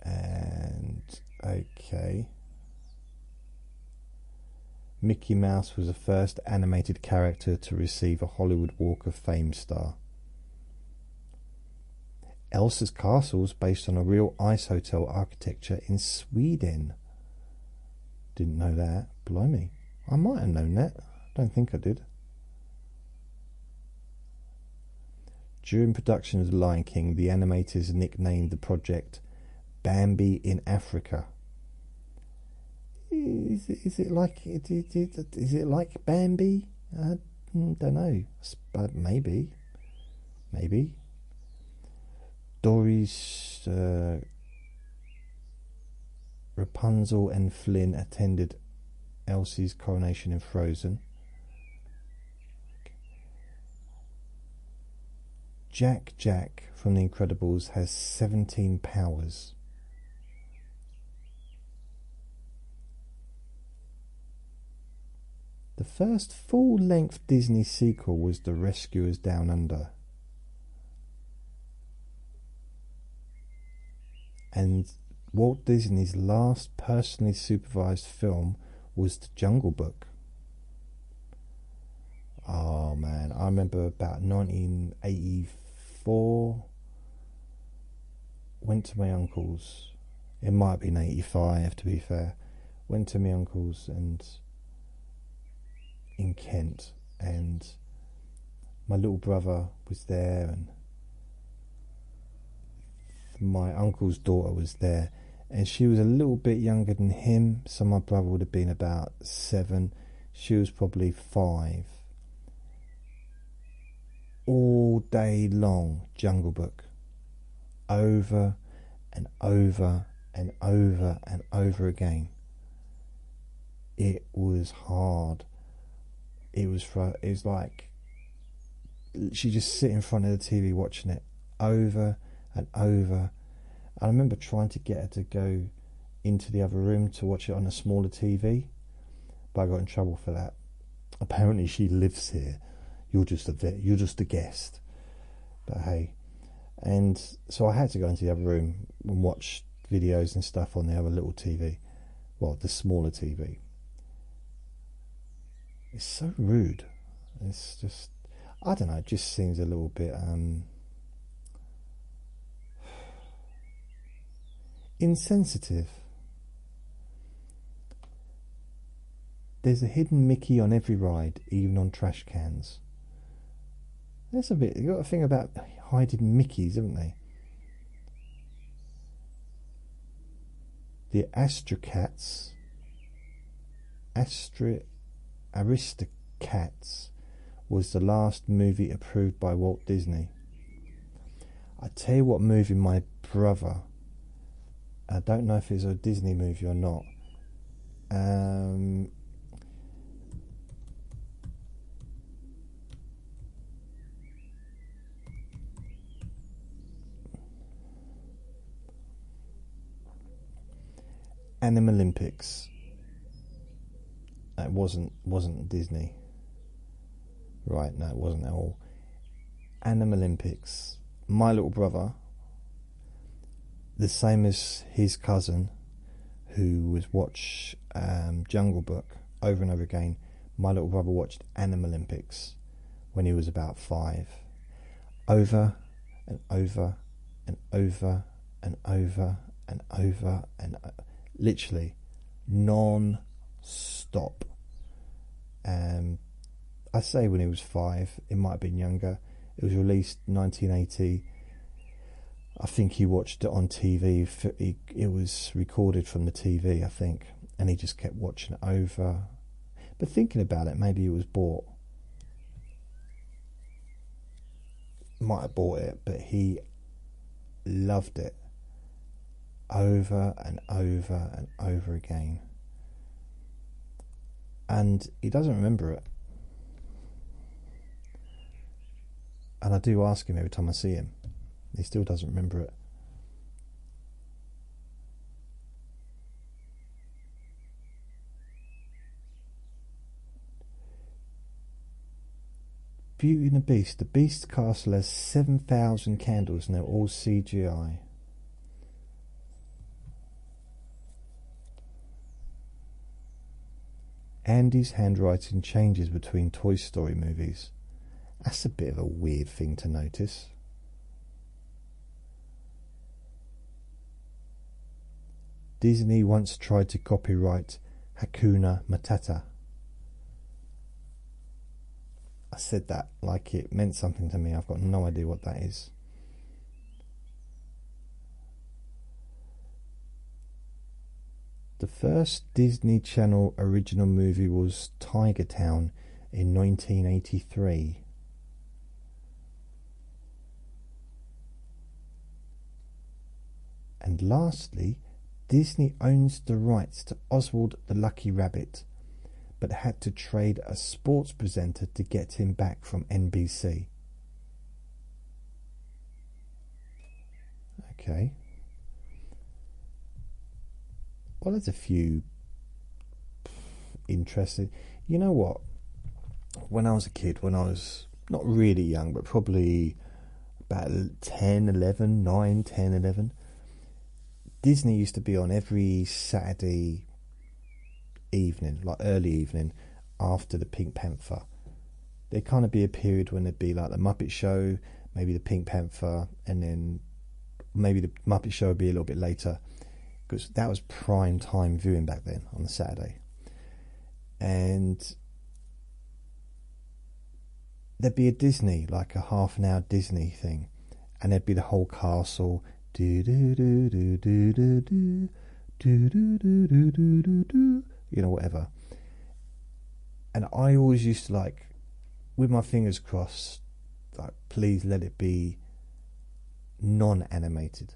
And okay. Mickey Mouse was the first animated character to receive a Hollywood Walk of Fame star. Elsa's castle is based on a real ice hotel architecture in Sweden. Didn't know that. Blimey. I might have known that. Don't think I did. During production of The Lion King, the animators nicknamed the project Bambi in Africa. Is it like Bambi? I don't know. Maybe. Doris, Rapunzel and Flynn attended Elsie's coronation in Frozen. Jack from The Incredibles has 17 powers. The first full-length Disney sequel was The Rescuers Down Under. And Walt Disney's last personally supervised film was The Jungle Book. Oh man, I remember about 1984 went to my uncle's. It might have been 85, to be fair. Went to my uncle's and in Kent, and my little brother was there, and my uncle's daughter was there, and she was a little bit younger than him, so my brother would have been about 7. She was probably 5. All day long, Jungle Book, over and over and over and over again. It was hard. It was like she just sit in front of the TV watching it over and over. I remember trying to get her to go into the other room to watch it on a smaller TV, but I got in trouble for that. Apparently she lives here. You're just a guest. But hey. And so I had to go into the other room and watch videos and stuff on the other little TV. Well, the smaller TV. It's so rude. It's just, I don't know, it just seems a little bit insensitive. There's a hidden Mickey on every ride, even on trash cans. There's a bit, you've got to think about hiding Mickeys, haven't they? The Aristocats was the last movie approved by Walt Disney. I tell you what movie my brother, I don't know if it's a Disney movie or not, LMBYTS. It wasn't Disney. Right, no, it wasn't at all. LMBYTS. My little brother, the same as his cousin, who was watch Jungle Book over and over again. My little brother watched LMBYTS when he was about 5, over and over and over and over and over and literally non-stop. I say when he was 5, it might have been younger. It was released 1980. I think he watched it on TV. It was recorded from the TV, I think, and he just kept watching it over. But thinking about it, maybe it was bought. Might have bought it, but he loved it over and over and over again. And he doesn't remember it. And I do ask him every time I see him. He still doesn't remember it. Beauty and the Beast. The Beast Castle has 7,000 candles and they're all CGI. Andy's handwriting changes between Toy Story movies. That's a bit of a weird thing to notice. Disney once tried to copyright Hakuna Matata. I said that like it meant something to me. I've got no idea what that is. The first Disney Channel original movie was Tiger Town in 1983. And lastly, Disney owns the rights to Oswald the Lucky Rabbit, but had to trade a sports presenter to get him back from NBC. Okay. Well, there's a few interesting. You know what? When I was a kid, when I was not really young, but probably about 10, 11, 9, 10, 11, Disney used to be on every Saturday evening, like early evening, after the Pink Panther. There'd kind of be a period when there'd be like the Muppet Show, maybe the Pink Panther, and then maybe the Muppet Show would be a little bit later, because that was prime time viewing back then on the Saturday. And there'd be a Disney, like a half an hour Disney thing, and there'd be the whole castle, do do do do do do do do do do do do do do, you know, whatever. And I always used to, like, with my fingers crossed, like, please let it be non-animated.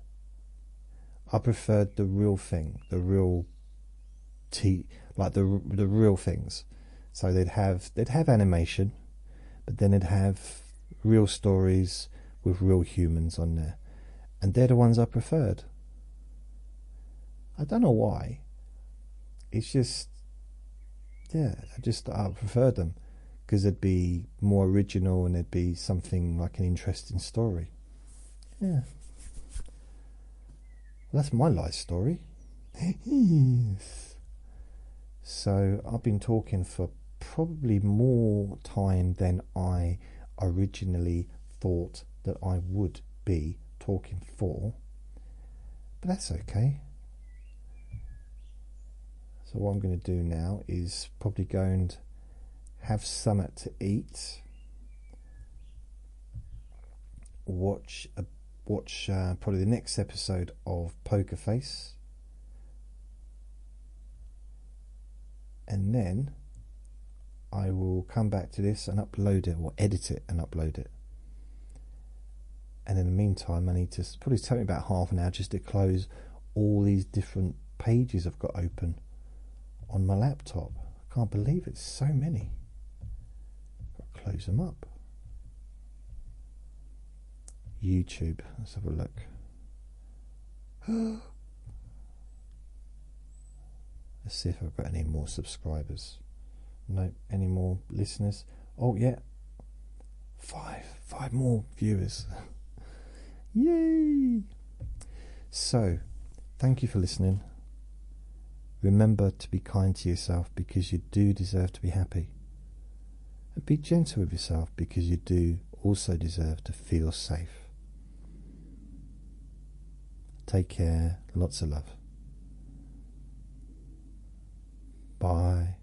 I preferred the real thing, the real like the real things. So they'd have animation, but then they'd have real stories with real humans on there, and they're the ones I preferred. I don't know why. It's just, yeah, I preferred them because they'd be more original and there'd be something like an interesting story. Yeah. Well, that's my life story. Yes. So I've been talking for probably more time than I originally thought that I would be talking for, but that's okay. So what I'm going to do now is probably go and have something to eat, watch probably the next episode of Poker Face, and then I will come back to this and upload it, or edit it and upload it. And in the meantime, I need to probably take me about half an hour just to close all these different pages I've got open on my laptop. I can't believe it's so many. I've got to close them up. YouTube, let's have a look. Let's see if I've got any more subscribers. Nope. Any more listeners? Oh yeah, five more viewers. Yay! So thank you for listening. Remember to be kind to yourself, because you do deserve to be happy, and be gentle with yourself, because you do also deserve to feel safe. Take care. Lots of love. Bye.